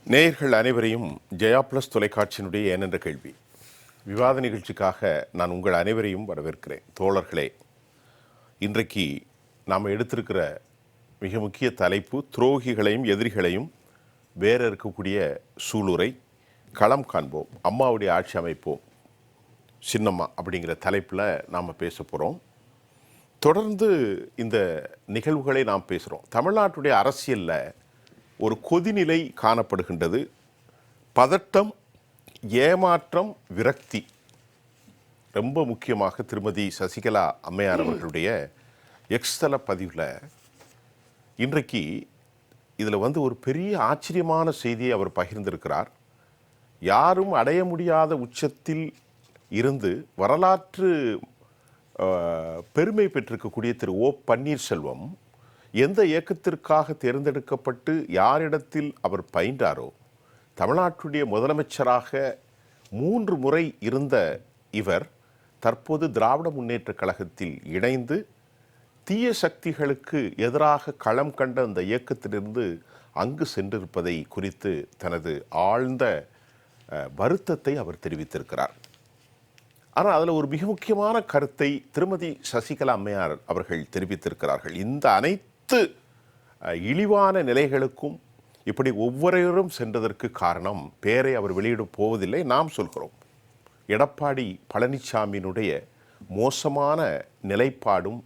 நேயர்கள் அனைவரையும் ஜெயா பிளஸ் தொலைக்காட்சியினுடைய ஏனென்ற கேள்வி விவாத நிகழ்ச்சிக்காக நான் உங்கள் அனைவரையும் வரவேற்கிறேன். தோழர்களே, இன்றைக்கு நாம் எடுத்திருக்கிற மிக முக்கிய தலைப்பு துரோகிகளையும் எதிரிகளையும் வேற இருக்கக்கூடிய சூளுரை களம் காண்போம், அம்மாவுடைய ஆட்சி அமைப்போம் சின்னம்மா அப்படிங்கிற தலைப்பில் நாம் பேச போகிறோம். தொடர்ந்து இந்த நிகழ்வுகளை நாம் பேசுகிறோம். தமிழ்நாட்டுடைய அரசியலில் ஒரு கொதிநிலை காணப்படுகின்றது. பதட்டம், ஏமாற்றம், விரக்தி. ரொம்ப முக்கியமாக திருமதி சசிகலா அம்மையார் அவர்களுடைய எக்ஸ்தல பதிவில் இன்றைக்கு இதில் ஒரு பெரிய ஆச்சரியமான செய்தியை அவர் பகிர்ந்திருக்கிறார். யாரும் அடைய முடியாத உச்சத்தில் இருந்து வரலாற்று பெருமை பெற்றிருக்கக்கூடிய திரு ஓ பன்னீர்செல்வம் எந்த இயக்கத்திற்காக தேர்ந்தெடுக்கப்பட்டு யாரிடத்தில் அவர் பயின்றாரோ, தமிழ்நாட்டுடைய முதலமைச்சராக 3 முறை இருந்த இவர் தற்போது திராவிட முன்னேற்ற கழகத்தில் இணைந்து தீய சக்திகளுக்கு எதிராக களம் கண்ட அந்த இயக்கத்திலிருந்து அங்கு சென்றிருப்பதை குறித்து தனது ஆழ்ந்த வருத்தத்தை அவர் தெரிவித்திருக்கிறார். ஆனால் அதில் ஒரு மிக முக்கியமான கருத்தை திருமதி சசிகலா அம்மையார் அவர்கள் தெரிவித்திருக்கிறார்கள். இந்த அனைத்து இழிவான நிலைகளுக்கும் இப்படி ஒவ்வொருவரும் சென்றதற்கு காரணம் பேரை அவர் வெளியிட போவதில்லை, நாம் சொல்கிறோம். எடப்பாடி பழனிசாமியினுடைய மோசமான நிலைப்பாடும்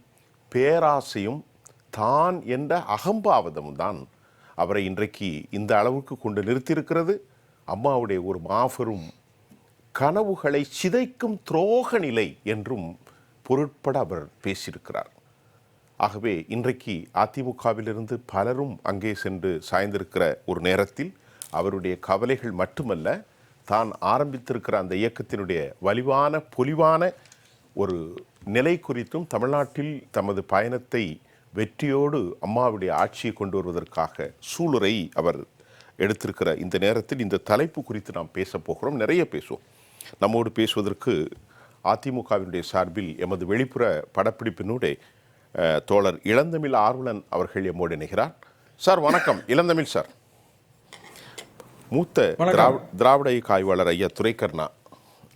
பேராசையும் தான் என்ற அகம்பாவதம் தான் அவரை இன்றைக்கு இந்த அளவுக்கு கொண்டு நிறுத்தியிருக்கிறது. அம்மாவுடைய ஒரு மாபெரும் கனவுகளை சிதைக்கும் துரோக நிலை என்றும் பொருட்பட அவர் பேசியிருக்கிறார். ஆகவே இன்றைக்கு அதிமுகவிலிருந்து பலரும் அங்கே சென்று சாய்ந்திருக்கிற ஒரு நேரத்தில் அவருடைய கவலைகள் மட்டுமல்ல, தான் ஆரம்பித்திருக்கிற அந்த இயக்கத்தினுடைய வலிவான பொலிவான ஒரு நிலை குறித்தும் தமிழ்நாட்டில் தமது பயணத்தை வெற்றியோடு அம்மாவுடைய ஆட்சியை கொண்டு வருவதற்காக சூளுரை அவர் எடுத்திருக்கிற இந்த நேரத்தில் இந்த தலைப்பு குறித்து நாம் பேச போகிறோம். நிறைய பேசுவோம். நம்மோடு பேசுவதற்கு அதிமுகவினுடைய சார்பில் எமது வெளிப்புற படப்பிடிப்பினுடைய தோழர் இளந்தமிழ் ஆர்வலன் அவர்கள் எம்மோடு இணைகிறார். சார் வணக்கம். இளந்தமிழ் சார். மூத்த திராவிட இயக்க ஆய்வாளர் ஐயா துரைக்கர்ணா,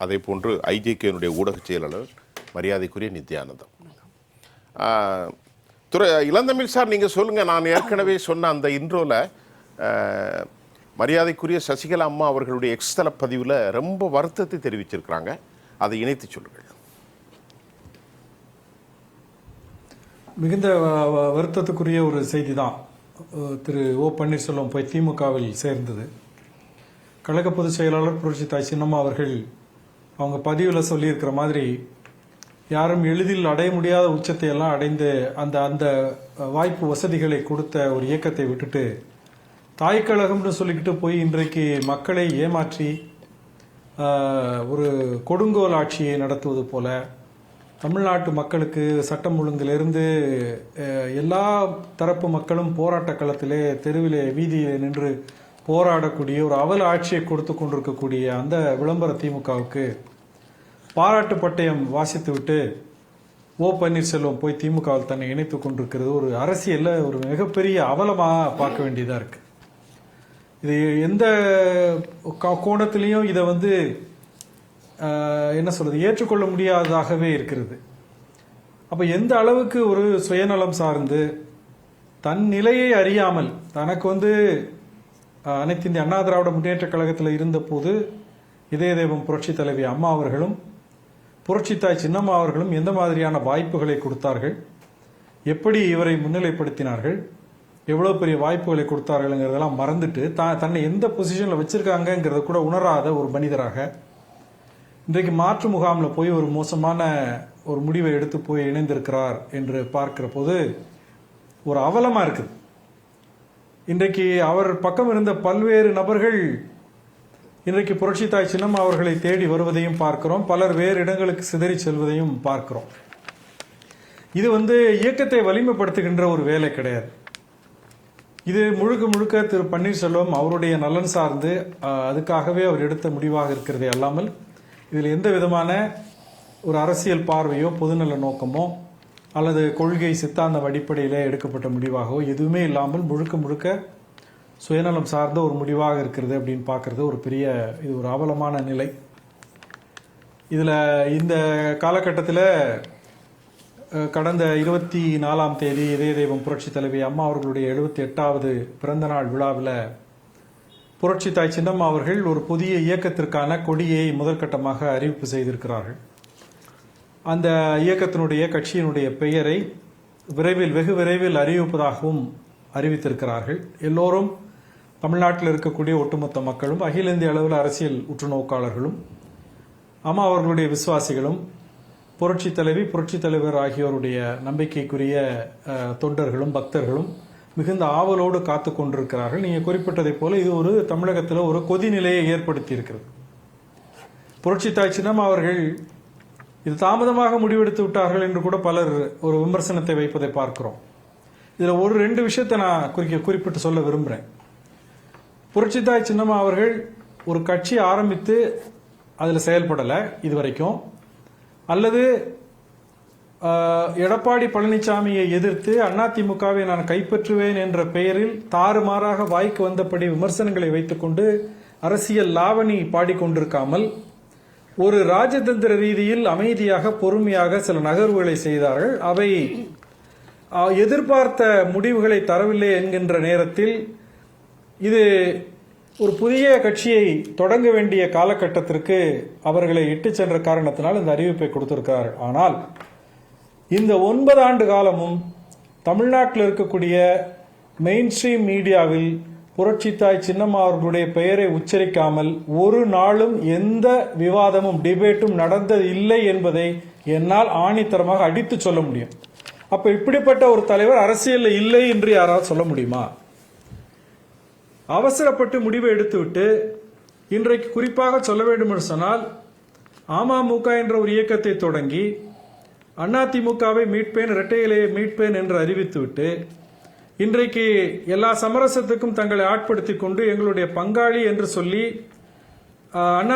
அதே போன்று ஐஜேகேனுடைய ஊடக செயலாளர் மரியாதைக்குரிய நித்யானந்தம். இளந்தமிழ் சார், நீங்கள் சொல்லுங்கள். நான் ஏற்கனவே சொன்ன அந்த இன்ட்ரோவில் மரியாதைக்குரிய சசிகலா அம்மா அவர்களுடைய எக்ஸ்தல பதிவில் ரொம்ப வருத்தத்தை தெரிவிச்சிருக்கிறாங்க. அதை இணைத்து சொல்லுங்கள். மிகுந்த வருத்தத்துக்குரிய ஒரு செய்தி தான் திரு ஓ பன்னீர்செல்வம் போய் திமுகவில் சேர்ந்தது. கழக பொதுச் செயலாளர் புரட்சி தாய் சின்னம்மா அவர்கள் அவங்க பதிவில் சொல்லியிருக்கிற மாதிரி யாரும் எளிதில் அடைய முடியாத உச்சத்தை எல்லாம் அடைந்து அந்த அந்த வாய்ப்பு வசதிகளை கொடுத்த ஒரு இயக்கத்தை விட்டுட்டு தாய்க்கழகம்னு சொல்லிக்கிட்டு போய் இன்றைக்கு மக்களை ஏமாற்றி ஒரு கொடுங்கோல் ஆட்சியை நடத்துவது போல தமிழ்நாட்டு மக்களுக்கு சட்டம் ஒழுங்கிலிருந்து எல்லா தரப்பு மக்களும் போராட்ட களத்திலே தெருவிலே வீதியில் நின்று போராடக்கூடிய ஒரு அவல ஆட்சியை கொடுத்து கொண்டிருக்கக்கூடிய அந்த விளம்பர திமுகவுக்கு பாராட்டு பட்டயம் வாசித்து விட்டு ஓ பன்னீர்செல்வம் போய் திமுகவில் தன்னை இணைத்து கொண்டிருக்கிறது ஒரு அரசியலில் ஒரு மிகப்பெரிய அவலமாக பார்க்க வேண்டியதாக இருக்கு. இது எந்த கோணத்திலையும் இதை என்ன சொல்றது, ஏற்றுக்கொள்ள முடியாததாகவே இருக்கிறது. அப்போ எந்த அளவுக்கு ஒரு சுயநலம் சார்ந்து தன் நிலையை அறியாமல் தனக்கு அனைத்து இந்திய அண்ணா திராவிட முன்னேற்ற கழகத்தில் இருந்த போது இதய தெய்வம் புரட்சி தலைவி அம்மா அவர்களும் புரட்சித்தாய் சின்னம்மா அவர்களும் எந்த மாதிரியான வாய்ப்புகளை கொடுத்தார்கள், எப்படி இவரை முன்னிலைப்படுத்தினார்கள், எவ்வளோ பெரிய வாய்ப்புகளை கொடுத்தார்கள்ங்கிறதெல்லாம் மறந்துட்டு தன்னை எந்த பொசிஷனில் வச்சிருக்காங்கிறத கூட உணராத ஒரு மனிதராக இன்றைக்கு மாற்று முகாமில் போய் ஒரு மோசமான ஒரு முடிவை எடுத்து போய் இணைந்திருக்கிறார் என்று பார்க்கிற போது ஒரு அவலமாக இருக்குது. இன்றைக்கு அவர் பக்கம் இருந்த பல்வேறு நபர்கள் இன்றைக்கு புரட்சி தாய் சின்னம்மா அவர்களை தேடி வருவதையும் பார்க்கிறோம். பலர் வேறு இடங்களுக்கு சிதறி செல்வதையும் பார்க்கிறோம். இது இயக்கத்தை வலிமைப்படுத்துகின்ற ஒரு வேலை கிடையாது. இது முழுக்க முழுக்க திரு பன்னீர்செல்வம் அவருடைய நலன் சார்ந்து அதுக்காகவே அவர் எடுத்த முடிவாக இருக்கிறதே அல்லாமல் இதில் எந்த விதமான ஒரு அரசியல் பார்வையோ பொதுநல நோக்கமோ அல்லது கொள்கை சித்தாந்த அடிப்படையில் எடுக்கப்பட்ட முடிவாகவோ எதுவுமே இல்லாமல் முழுக்க முழுக்க சுயநலம் சார்ந்த ஒரு முடிவாக இருக்கிறது அப்படின்னு பார்க்குறது ஒரு பெரிய இது ஒரு அவலமான நிலை. இதில் இந்த காலகட்டத்தில் கடந்த 24ஆம் தேதி இதய தெய்வம் புரட்சி தலைவி அம்மா அவர்களுடைய 78வது பிறந்த நாள் விழாவில் புரட்சி தாய் சின்னம்மா அவர்கள் ஒரு புதிய இயக்கத்திற்கான கொடியை முதற்கட்டமாக அறிவிப்பு செய்திருக்கிறார்கள். அந்த இயக்கத்தினுடைய கட்சியினுடைய பெயரை வெகு விரைவில் அறிவிப்பதாகவும் அறிவித்திருக்கிறார்கள். எல்லோரும் தமிழ்நாட்டில் இருக்கக்கூடிய ஒட்டுமொத்த மக்களும் அகில இந்திய அளவில் அரசியல் உற்றுநோக்காளர்களும் அம்மா அவர்களுடைய விசுவாசிகளும் புரட்சி தலைவி புரட்சி தலைவர் ஆகியோருடைய நம்பிக்கைக்குரிய தொண்டர்களும் பக்தர்களும் மிகுந்த ஆவலோடு காத்து கொண்டிருக்கிறார்கள். நீங்கள் குறிப்பிட்டதைப் போல இது ஒரு தமிழகத்தில் ஒரு கொதிநிலையை ஏற்படுத்தி இருக்கிறது. புரட்சி தாய் சின்னம்மா அவர்கள் இது தாமதமாக முடிவெடுத்து விட்டார்கள் என்று கூட பலர் ஒரு விமர்சனத்தை வைப்பதை பார்க்கிறோம். இதில் ஒரு 2 விஷயத்தை நான் குறிப்பிட்டு சொல்ல விரும்புகிறேன். புரட்சி தாய் சின்னம்மா அவர்கள் ஒரு கட்சி ஆரம்பித்து அதில் செயல்படலை இதுவரைக்கும், அல்லது எடப்பாடி பழனிசாமியை எதிர்த்து அதிமுகவை நான் கைப்பற்றுவேன் என்ற பெயரில் தாறுமாறாக வாய்க்கு வந்தபடி விமர்சனங்களை வைத்துக்கொண்டு அரசியல் லாவணி பாடிக்கொண்டிருக்காமல் ஒரு ராஜதந்திர ரீதியில் அமைதியாக பொறுமையாக சில நகர்வுகளை செய்தார்கள். அவை எதிர்பார்த்த முடிவுகளை தரவில்லை என்கின்ற நேரத்தில் இது ஒரு புதிய கட்சியை தொடங்க வேண்டிய காலகட்டத்திற்கு அவர்களை இட்டு சென்ற காரணத்தினால் இந்த அறிவிப்பை கொடுத்திருக்கிறார்கள். ஆனால் இந்த 9 ஆண்டு காலமும் தமிழ்நாட்டில் இருக்கக்கூடிய மெயின் ஸ்ட்ரீம் மீடியாவில் புரட்சி தாய் சின்னம்மா அவர்களுடைய பெயரை உச்சரிக்காமல் ஒரு நாளும் எந்த விவாதமும் டிபேட்டும் நடந்தது இல்லை என்பதை என்னால் ஆணித்தரமாக அடித்து சொல்ல முடியும். அப்ப இப்படிப்பட்ட ஒரு தலைவர் அரசியலில் இல்லை என்று யாராவது சொல்ல முடியுமா? அவசரப்பட்டு முடிவை எடுத்துவிட்டு இன்றைக்கு குறிப்பாக சொல்ல வேண்டும் என்று சொன்னால் அமமுக என்ற ஒரு இயக்கத்தை தொடங்கி அதிமுகவை மீட்பேன், இரட்டை இலையை மீட்பேன் என்று அறிவித்துவிட்டு இன்றைக்கு எல்லா சமரசத்துக்கும் தங்களை ஆட்படுத்திக் கொண்டு எங்களுடைய பங்காளி என்று சொல்லி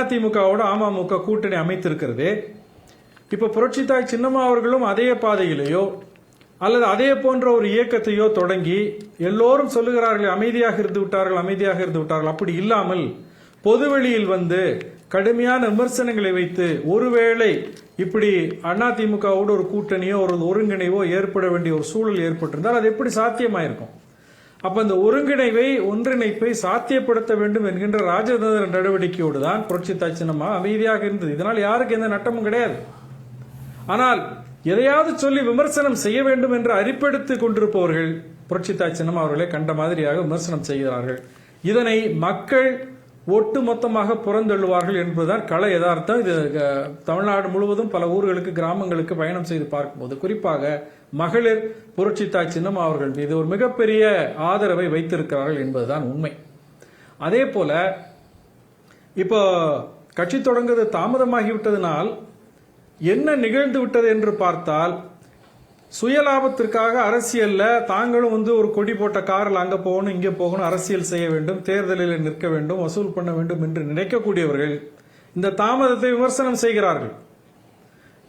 அதிமுகவோட அமமுக கூட்டணி அமைத்திருக்கிறது. இப்ப புரட்சி தாய் சின்னம்மா அவர்களும் அதே பாதையிலேயோ அல்லது அதே போன்ற ஒரு இயக்கத்தையோ தொடங்கி எல்லோரும் சொல்லுகிறார்கள் அமைதியாக இருந்து விட்டார்கள். அப்படி இல்லாமல் பொதுவெளியில் வந்து கடுமையான விமர்சனங்களை வைத்து ஒருவேளை இப்படி அதிமுகவோடு ஒரு கூட்டணியோ ஒரு ஒருங்கிணைவோ ஏற்பட வேண்டிய ஒரு சூழல் ஏற்பட்டிருந்தால் அது எப்படி சாத்தியமாயிருக்கும்? அப்ப அந்த ஒன்றிணைப்பை சாத்தியப்படுத்த வேண்டும் என்கின்ற ராஜதந்திர நடவடிக்கையோடு தான் புரட்சி தாய் சின்னம்மா அமைதியாக இருந்தது. இதனால் யாருக்கு எந்த நட்டமும் கிடையாது. ஆனால் எதையாவது சொல்லி விமர்சனம் செய்ய வேண்டும் என்று அரிப்பெடுத்து கொண்டிருப்பவர்கள் புரட்சி தாய் சின்னம்மா அவர்களை கண்ட மாதிரியாக விமர்சனம் செய்கிறார்கள். இதனை மக்கள் ஒட்டு மொத்தமாக புறந்தள்ளுவார்கள் என்பதுதான் கள யதார்த்தம். இது தமிழ்நாடு முழுவதும் பல ஊர்களுக்கு கிராமங்களுக்கு பயணம் செய்து பார்க்கும்போது குறிப்பாக மகளிர் புரட்சி தாய் சின்னம்மா அவர்கள் மீது ஒரு மிகப்பெரிய ஆதரவை வைத்திருக்கிறார்கள் என்பதுதான் உண்மை. அதே போல இப்போ கட்சி தொடங்குவது தாமதமாகிவிட்டதனால் என்ன நிகழ்ந்து விட்டது என்று பார்த்தால் சுயலாபத்திற்காக அரசியல்ல தாங்களும் வந்து ஒரு கொடி போட்ட காரில் அங்க போகணும் இங்கே போகணும், அரசியல் செய்ய வேண்டும், தேர்தலில் நிற்க வேண்டும், வசூல் பண்ண வேண்டும் என்று நினைக்கக்கூடியவர்கள் இந்த தாமதத்தை விமர்சனம் செய்கிறார்கள்.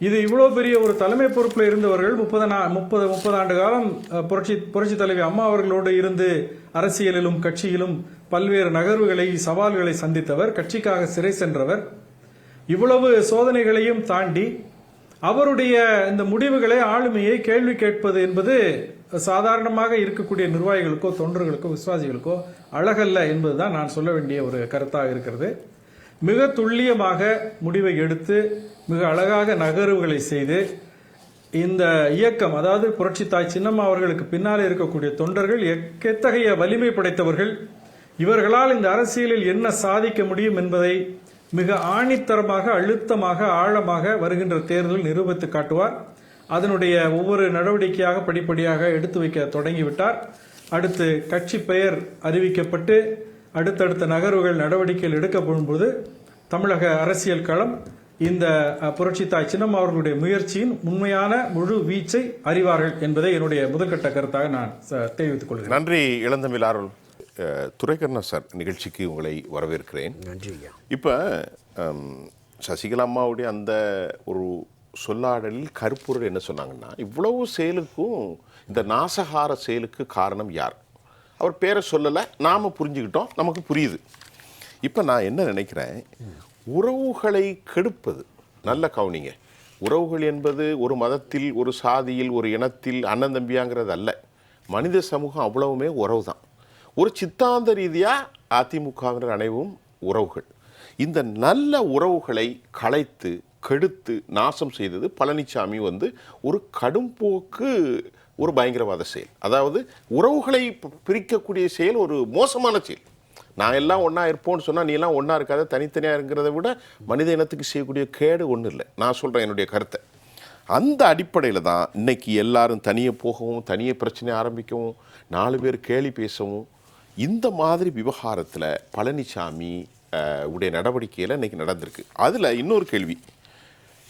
இது இவ்வளவு பெரிய ஒரு தலைமை பொறுப்பில் இருந்தவர்கள் 30 ஆண்டு காலம் புரட்சி தலைவி அம்மா அவர்களோடு இருந்து அரசியலிலும் கட்சியிலும் பல்வேறு நகர்வுகளை சவால்களை சந்தித்தவர், கட்சிக்காக சிறை சென்றவர். இவ்வளவு சோதனைகளையும் தாண்டி அவருடைய இந்த முடிவுகளை ஆளுமையை கேள்வி கேட்பது என்பது சாதாரணமாக இருக்கக்கூடிய நிர்வாகிகளுக்கோ தொண்டர்களுக்கோ விசுவாசிகளுக்கோ அழகல்ல என்பதுதான் நான் சொல்ல வேண்டிய ஒரு கருத்தாக இருக்கிறது. மிக துல்லியமாக முடிவை எடுத்து மிக அழகாக நகர்வுகளை செய்து இந்த இயக்கம், அதாவது புரட்சி தாய் சின்னம்மா அவர்களுக்கு பின்னாலே இருக்கக்கூடிய தொண்டர்கள் எத்தகைய வலிமை படைத்தவர்கள், இவர்களால் இந்த அரசியலில் என்ன சாதிக்க முடியும் என்பதை மிக ஆணித்தரமாக அழுத்தமாக ஆழமாக வருகின்ற தேர்தலில் நிரூபித்து காட்டுவார். அதனுடைய ஒவ்வொரு நடவடிக்கையாக படிப்படியாக எடுத்து வைக்க தொடங்கிவிட்டார். அடுத்து கட்சி பெயர் அறிவிக்கப்பட்டு அடுத்தடுத்த நகர்வுகள் நடவடிக்கைகள் எடுக்கப்படும் போது தமிழக அரசியல் களம் இந்த புரட்சி தாய் சின்னம்மா அவர்களுடைய முயற்சியின் உண்மையான முழு வீச்சை அறிவார்கள் என்பதை என்னுடைய முதற்கட்ட கருத்தாக நான் தெரிவித்துக் கொள்கிறேன். நன்றி இளந்தமிழ் ஆரோல். துரைக்கண்ணன் சார், நிகழ்ச்சிக்கு உங்களை வரவேற்கிறேன். நன்றி. இப்போ சசிகலா அம்மாவுடைய அந்த ஒரு சொல்லாடலில் கருப்பொருள் என்ன சொன்னாங்கன்னா, இவ்வளவு செயலுக்கும் இந்த நாசகார செயலுக்கு காரணம் யார்? அவர் பேரை சொல்லலை, நாம் புரிஞ்சுக்கிட்டோம், நமக்கு புரியுது. இப்போ நான் என்ன நினைக்கிறேன், உறவுகளை கெடுப்பது, நல்ல கவனிங்க, உறவுகள் என்பது ஒரு மதத்தில், ஒரு சாதியில், ஒரு இனத்தில் அண்ணன் தம்பியாங்கிறது அல்ல. மனித சமூகம் அவ்வளவுமே உறவு தான். ஒரு சித்தாந்த ரீதியாக அதிமுகவினர் அனைவரும் உறவுகள். இந்த நல்ல உறவுகளை கலைத்து கெடுத்து நாசம் செய்தது பழனிசாமி ஒரு கடும்போக்கு, ஒரு பயங்கரவாத செயல். அதாவது உறவுகளை பிரிக்கக்கூடிய செயல் ஒரு மோசமான செயல். நான் எல்லாம் ஒன்றா இருப்போம்னு சொன்னால் நீ எல்லாம் ஒன்றா இருக்காத, தனித்தனியாக இருக்கிறத விட மனித இனத்துக்கு செய்யக்கூடிய கேடு ஒன்றும் இல்லை. நான் சொல்கிறேன் என்னுடைய கருத்தை. அந்த அடிப்படையில் தான் இன்னைக்கு எல்லாரும் தனியே போகவும், தனியே பிரச்சனை ஆரம்பிக்கவும், 4 பேர் கேலி பேசவும், இந்த மாதிரி விவகாரத்தில் பழனிசாமி உடைய நடவடிக்கையில் இன்னைக்கு நடந்திருக்கு. அதில் இன்னொரு கேள்வி,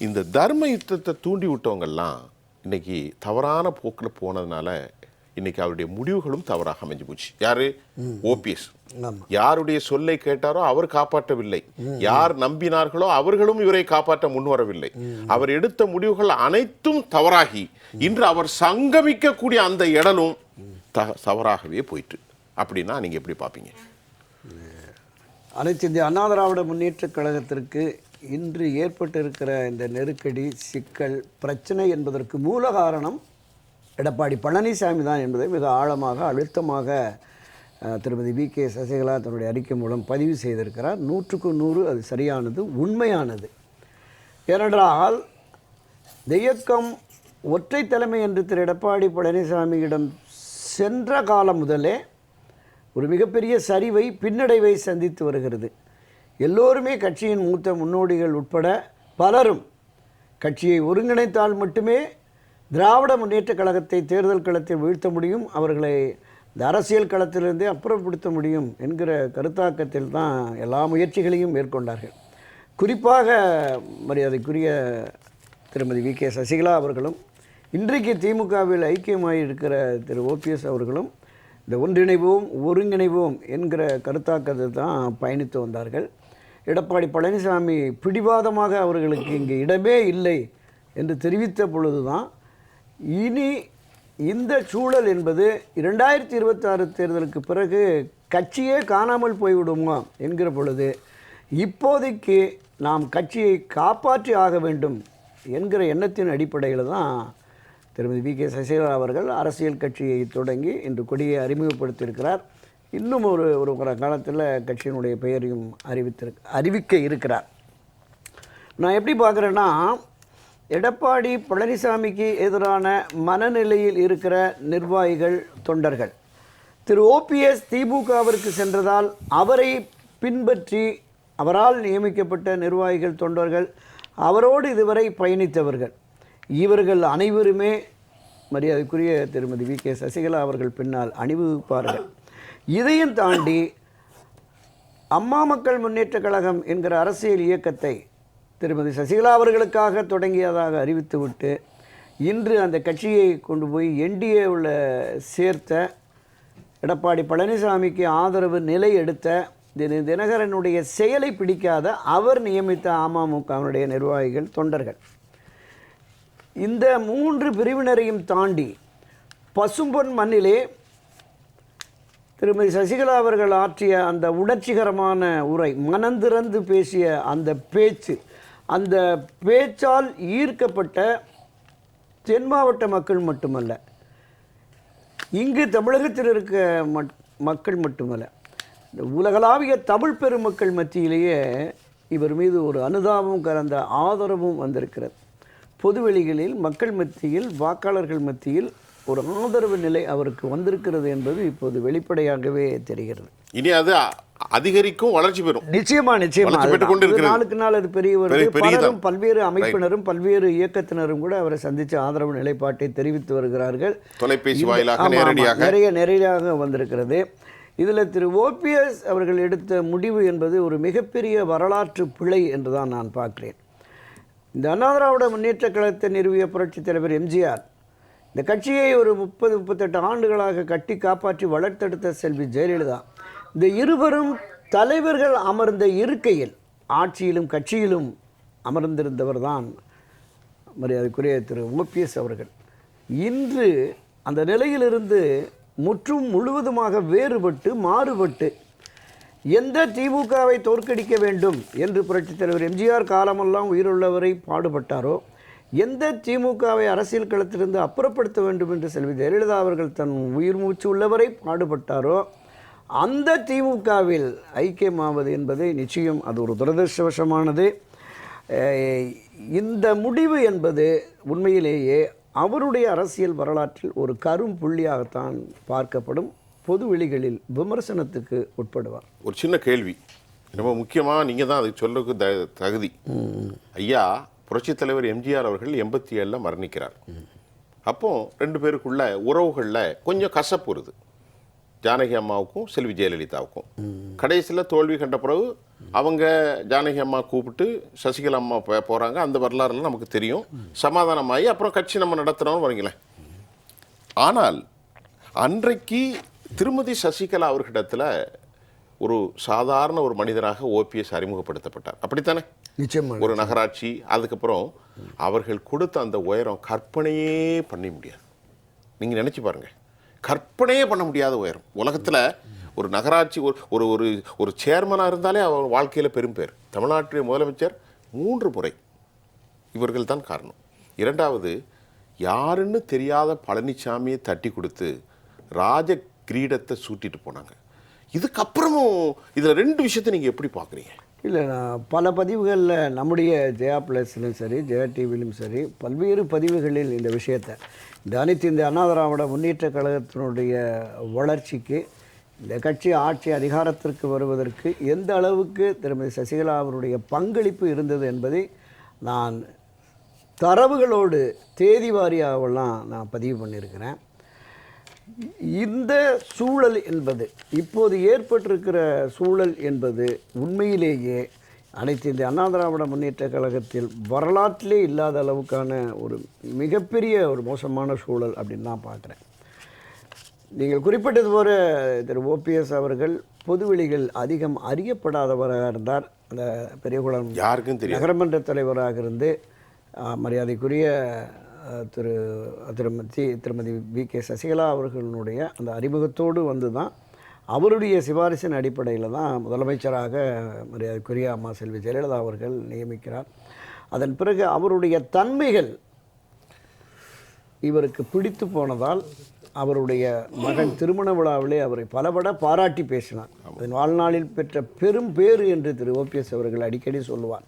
இந்த தர்ம யுத்தத்தை தூண்டி விட்டவங்கெல்லாம் இன்னைக்கு தவறான போக்கில் போனதுனால இன்னைக்கு அவருடைய முடிவுகளும் தவறாக அமைஞ்சு போச்சு. யாரு? ஓபிஎஸ். யாருடைய சொல்லை கேட்டாரோ அவர் காப்பாற்றவில்லை, யார் நம்பினார்களோ அவர்களும் இவரை காப்பாற்ற முன்வரவில்லை. அவர் எடுத்த முடிவுகள் அனைத்தும் தவறாகி இன்று அவர் சங்கமிக்கக்கூடிய அந்த இடலும் தவறாகவே போயிட்டு. அப்படின்னா நீங்க எப்படி பார்ப்பீங்க? அனைத்து இந்திய அண்ணா திராவிட முன்னேற்றக் கழகத்திற்கு இன்று ஏற்பட்டிருக்கிற இந்த நெருக்கடி, சிக்கல், பிரச்சனை என்பதற்கு மூல காரணம் எடப்பாடி பழனிசாமி தான் என்பதை மிக ஆழமாக, அழுத்தமாக திருமதி வி.கே. சசிகலா தன்னுடைய அறிக்கை மூலம் பதிவு செய்திருக்கிறார். 100க்கு 100 அது சரியானது, உண்மையானது. ஏனென்றால் இந்த இயக்கம் ஒற்றை தலைமை என்று திரு எடப்பாடி பழனிசாமியிடம் சென்ற காலம் முதலே ஒரு மிகப்பெரிய சரிவை, பின்னடைவை சந்தித்து வருகிறது. எல்லோருமே கட்சியின் மூத்த முன்னோடிகள் உட்பட பலரும் கட்சியை ஒருங்கிணைத்தால் மட்டுமே திராவிட முன்னேற்றக் கழகத்தை தேர்தல் களத்தில் வீழ்த்த முடியும், அவர்களை இந்த அரசியல் களத்திலிருந்தே அப்புறப்படுத்த முடியும் என்கிற கருத்தாக்கத்தில் தான் எல்லா முயற்சிகளையும் மேற்கொண்டார்கள். குறிப்பாக மரியாதைக்குரிய திருமதி வி.கே. சசிகலா அவர்களும், இன்றைக்கு திமுகவில் ஐக்கியமாகி இருக்கிற திரு ஓபிஎஸ் அவர்களும் இந்த ஒன்றிணைவோம், ஒருங்கிணைவோம் என்கிற கருத்தாக்கத்தை தான் பயணித்து வந்தார்கள். எடப்பாடி பழனிசாமி பிடிவாதமாக அவர்களுக்கு இங்கே இடமே இல்லை என்று தெரிவித்த பொழுது தான் இனி இந்த சூழல் என்பது 2026 தேர்தலுக்கு பிறகு கட்சியே காணாமல் போய்விடுமா என்கிற பொழுது இப்போதைக்கு நாம் கட்சியை காப்பாற்றி ஆக வேண்டும் என்கிற எண்ணத்தின் அடிப்படையில் தான் திருமதி வி.கே. சசிகலா அவர்கள் அரசியல் கட்சியை தொடங்கி இன்று கொடியை அறிமுகப்படுத்தியிருக்கிறார். இன்னும் ஒரு காலத்தில் கட்சியினுடைய பெயரையும் அறிவிக்க இருக்கிறார். நான் எப்படி பார்க்குறேன்னா, எடப்பாடி பழனிசாமிக்கு எதிரான மனநிலையில் இருக்கிற நிர்வாகிகள், தொண்டர்கள் திரு ஓபிஎஸ் திமுகவிற்கு சென்றதால் அவரை பின்பற்றி அவரால் நியமிக்கப்பட்ட நிர்வாகிகள், தொண்டர்கள், அவரோடு இதுவரை பயணித்தவர்கள், இவர்கள் அனைவருமே மரியாதைக்குரிய திருமதி வி.கே. சசிகலா அவர்கள் பின்னால் அணிவகுப்பார்கள். இதையும் தாண்டி அம்மா மக்கள் முன்னேற்றக் கழகம் என்கிற அரசியல் இயக்கத்தை திருமதி சசிகலா அவர்களுக்காக தொடங்கியதாக அறிவித்துவிட்டு இன்று அந்த கட்சியை கொண்டு போய் என்டிஏவில் சேர்த்த, எடப்பாடி பழனிசாமிக்கு ஆதரவு நிலை எடுத்த தினகரனுடைய செயலை பிடிக்காத அவர் நியமித்த அமமுகவினுடைய நிர்வாகிகள், தொண்டர்கள், இந்த 3 பிரிவினரையும் தாண்டி பசும்பொன் மண்ணிலே திருமதி சசிகலா அவர்கள் ஆற்றிய அந்த உணர்ச்சிகரமான உரை, மனந்திறந்து பேசிய அந்த பேச்சு, அந்த பேச்சால் ஈர்க்கப்பட்ட தென் மாவட்ட மக்கள் மட்டுமல்ல, இங்கு தமிழகத்தில் இருக்க மக்கள் மட்டுமல்ல, இந்த உலகளாவிய தமிழ் பெருமக்கள் மத்தியிலேயே இவர் மீது ஒரு அனுதாபம் கலந்த ஆதரவும் வந்திருக்கிறது. பொதுவெளிகளில், மக்கள் மத்தியில், வாக்காளர்கள் மத்தியில் ஒரு ஆதரவு நிலை அவருக்கு வந்திருக்கிறது என்பது இப்போது வெளிப்படையாகவே தெரிகிறது. இனி அது அதிகரிக்கும், வளர்ச்சி பெறும். நிச்சயமா நாளுக்கு நாள் அது பெரிய பலரும், பல்வேறு அமைப்பினரும், பல்வேறு இயக்கத்தினரும் கூட அவரை சந்தித்து ஆதரவு நிலைப்பாட்டை தெரிவித்து வருகிறார்கள். தொலைபேசி வாயிலாக நேரடியாக வந்திருக்கிறது. இதில் திரு ஓபிஎஸ் அவர்கள் எடுத்த முடிவு என்பது ஒரு மிகப்பெரிய வரலாற்று பிழை என்றுதான் நான் பார்க்கிறேன். இந்த அண்ணா திராவிட முன்னேற்றக் கழகத்தை நிறுவிய புரட்சித் தலைவர் எம்ஜிஆர் இந்த கட்சியை ஒரு 30-38 ஆண்டுகளாக கட்டி காப்பாற்றி வளர்த்தெடுத்த செல்வி ஜெயலலிதா, இந்த இருவரும் தலைவர்கள் அமர்ந்த இருக்கையில் ஆட்சியிலும் கட்சியிலும் அமர்ந்திருந்தவர் தான் மரியாதைக்குரிய திரு ஓபிஎஸ் அவர்கள். இன்று அந்த நிலையிலிருந்து முற்றும் முழுவதுமாக வேறுபட்டு மாறுபட்டு எந்த திமுகவை தோற்கடிக்க வேண்டும் என்று புரட்சித் தலைவர் எம்ஜிஆர் காலமெல்லாம் உயிருள்ளவரை பாடுபட்டாரோ, எந்த திமுகவை அரசியல் களத்திலிருந்து அப்புறப்படுத்த வேண்டும் என்று செல்வி ஜெயலலிதா அவர்கள் தன் உயிர் மூச்சு உள்ளவரை பாடுபட்டாரோ, அந்த திமுகவில் ஐக்கியமாவது என்பதை நிச்சயம் அது ஒரு துரதிர்ஷ்டவசமானது. இந்த முடிவு என்பது உண்மையிலேயே அவருடைய அரசியல் வரலாற்றில் ஒரு கரும் புள்ளியாகத்தான் பார்க்கப்படும். பொது வெளிகளில் விமர்சனத்துக்கு உட்படுவார். ஒரு சின்ன கேள்வி, ரொம்ப முக்கியமாக நீங்கள் தான் அதுக்கு சொல்லுக்கு தகுதி. ஐயா புரட்சித் தலைவர் எம்ஜிஆர் அவர்கள் 87 மரணிக்கிறார். அப்போ 2 பேருக்குள்ள உறவுகளில் கொஞ்சம் கசப்பு வருது, ஜானகி அம்மாவுக்கும் செல்வி ஜெயலலிதாவுக்கும். கடைசியில் தோல்வி கண்ட பிறகு அவங்க ஜானகி அம்மா கூப்பிட்டு சசிகலா அம்மா போகிறாங்க. அந்த வரலாறுலாம் நமக்கு தெரியும். சமாதானமாகி அப்புறம் கட்சி நம்ம நடத்துகிறோம்னு வரீங்களேன். ஆனால் அன்றைக்கு திருமதி சசிகலா அவர்களிடத்தில் ஒரு சாதாரண ஒரு மனிதராக ஓபிஎஸ் அறிமுகப்படுத்தப்பட்டார். அப்படித்தானே? நிச்சயமாக. ஒரு நகராட்சி, அதுக்கப்புறம் அவர்கள் கொடுத்த அந்த உயரம் கற்பனையே பண்ண முடியாது. நீங்கள் நினச்சி பாருங்கள், கற்பனையே பண்ண முடியாத உயரம். உலகத்தில் ஒரு நகராட்சி ஒரு ஒரு ஒரு சேர்மனாக இருந்தாலே அவர் வாழ்க்கையில் பெரும் பேர். தமிழ்நாட்டின் முதலமைச்சர் 3 முறை இவர்கள் தான் காரணம். இரண்டாவது, யாருன்னு தெரியாத பழனிசாமியை தட்டி கொடுத்து ராஜ கிரீடத்தை சூட்டிட்டு போனாங்க. இதுக்கப்புறமும் இதில் 2 விஷயத்தை நீங்கள் எப்படி பார்க்குறீங்க? இல்லை, நான் பல பதிவுகளில் நம்முடைய ஜெயா ப்ளஸ்லையும் சரி, ஜெயா டிவிலையும் சரி, பல்வேறு பதிவுகளில் இந்த விஷயத்தை, இந்த அனைத்து இந்த அண்ணா திராவிட முன்னேற்ற கழகத்தினுடைய வளர்ச்சிக்கு, இந்த கட்சி ஆட்சி அதிகாரத்திற்கு வருவதற்கு எந்த அளவுக்கு திருமதி சசிகலா அவருடைய பங்களிப்பு இருந்தது என்பதை நான் தரவுகளோடு தேதி வாரியாகலாம் நான் பதிவு பண்ணியிருக்கிறேன். இந்த சூழல் என்பது, இப்போது ஏற்பட்டிருக்கிற சூழல் என்பது உண்மையிலேயே அனைத்து இந்த அண்ணா திராவிட முன்னேற்ற கழகத்தில் வரலாற்றிலே இல்லாத அளவுக்கான ஒரு மிகப்பெரிய ஒரு மோசமான சூழல் அப்படின்னு தான் பார்க்குறேன். நீங்கள் குறிப்பிட்டது போல திரு ஓபிஎஸ் அவர்கள் பொதுவெளிகள் அதிகம் அறியப்படாதவராக இருந்தார். அந்த பெரியகுளம் யாருக்கும் தெரியும் நகரமன்ற தலைவராக இருந்து மரியாதைக்குரிய திருமதி வி.கே. சசிகலா அவர்களுடைய அந்த அறிமுகத்தோடு வந்து தான், அவருடைய சிபாரிசின் அடிப்படையில் தான் முதலமைச்சராக மரியாதைக்குரிய அம்மா செல்வி ஜெயலலிதா அவர்கள் நியமிக்கிறார். அதன் பிறகு அவருடைய தன்மைகள் இவருக்கு பிடித்து போனதால் அவருடைய மகன் திருமண விழாவிலே அவரை பலபட பாராட்டி பேசினார். அதன் வாழ்நாளில் பெற்ற பெரும் பேறு என்று திரு ஓபிஎஸ் அவர்கள் அடிக்கடி சொல்லுவார்.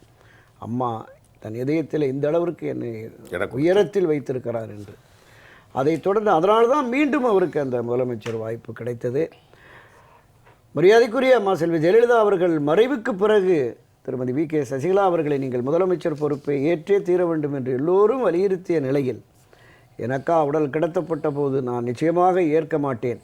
அம்மா தன் இதயத்தில் இந்த அளவிற்கு என்னை உயரத்தில் வைத்திருக்கிறார் என்று. அதைத் தொடர்ந்து அதனால்தான் மீண்டும் அவருக்கு அந்த முதலமைச்சர் வாய்ப்பு கிடைத்தது. மரியாதைக்குரிய அம்மா செல்வி ஜெயலலிதா அவர்கள் மறைவுக்கு பிறகு திருமதி வி.கே. சசிகலா அவர்களை நீங்கள் முதலமைச்சர் பொறுப்பை ஏற்றே தீர வேண்டும் என்று எல்லோரும் வலியுறுத்திய நிலையில், எனக்கா உடல் கிடத்தப்பட்ட போது நான் நிச்சயமாக ஏற்க மாட்டேன்,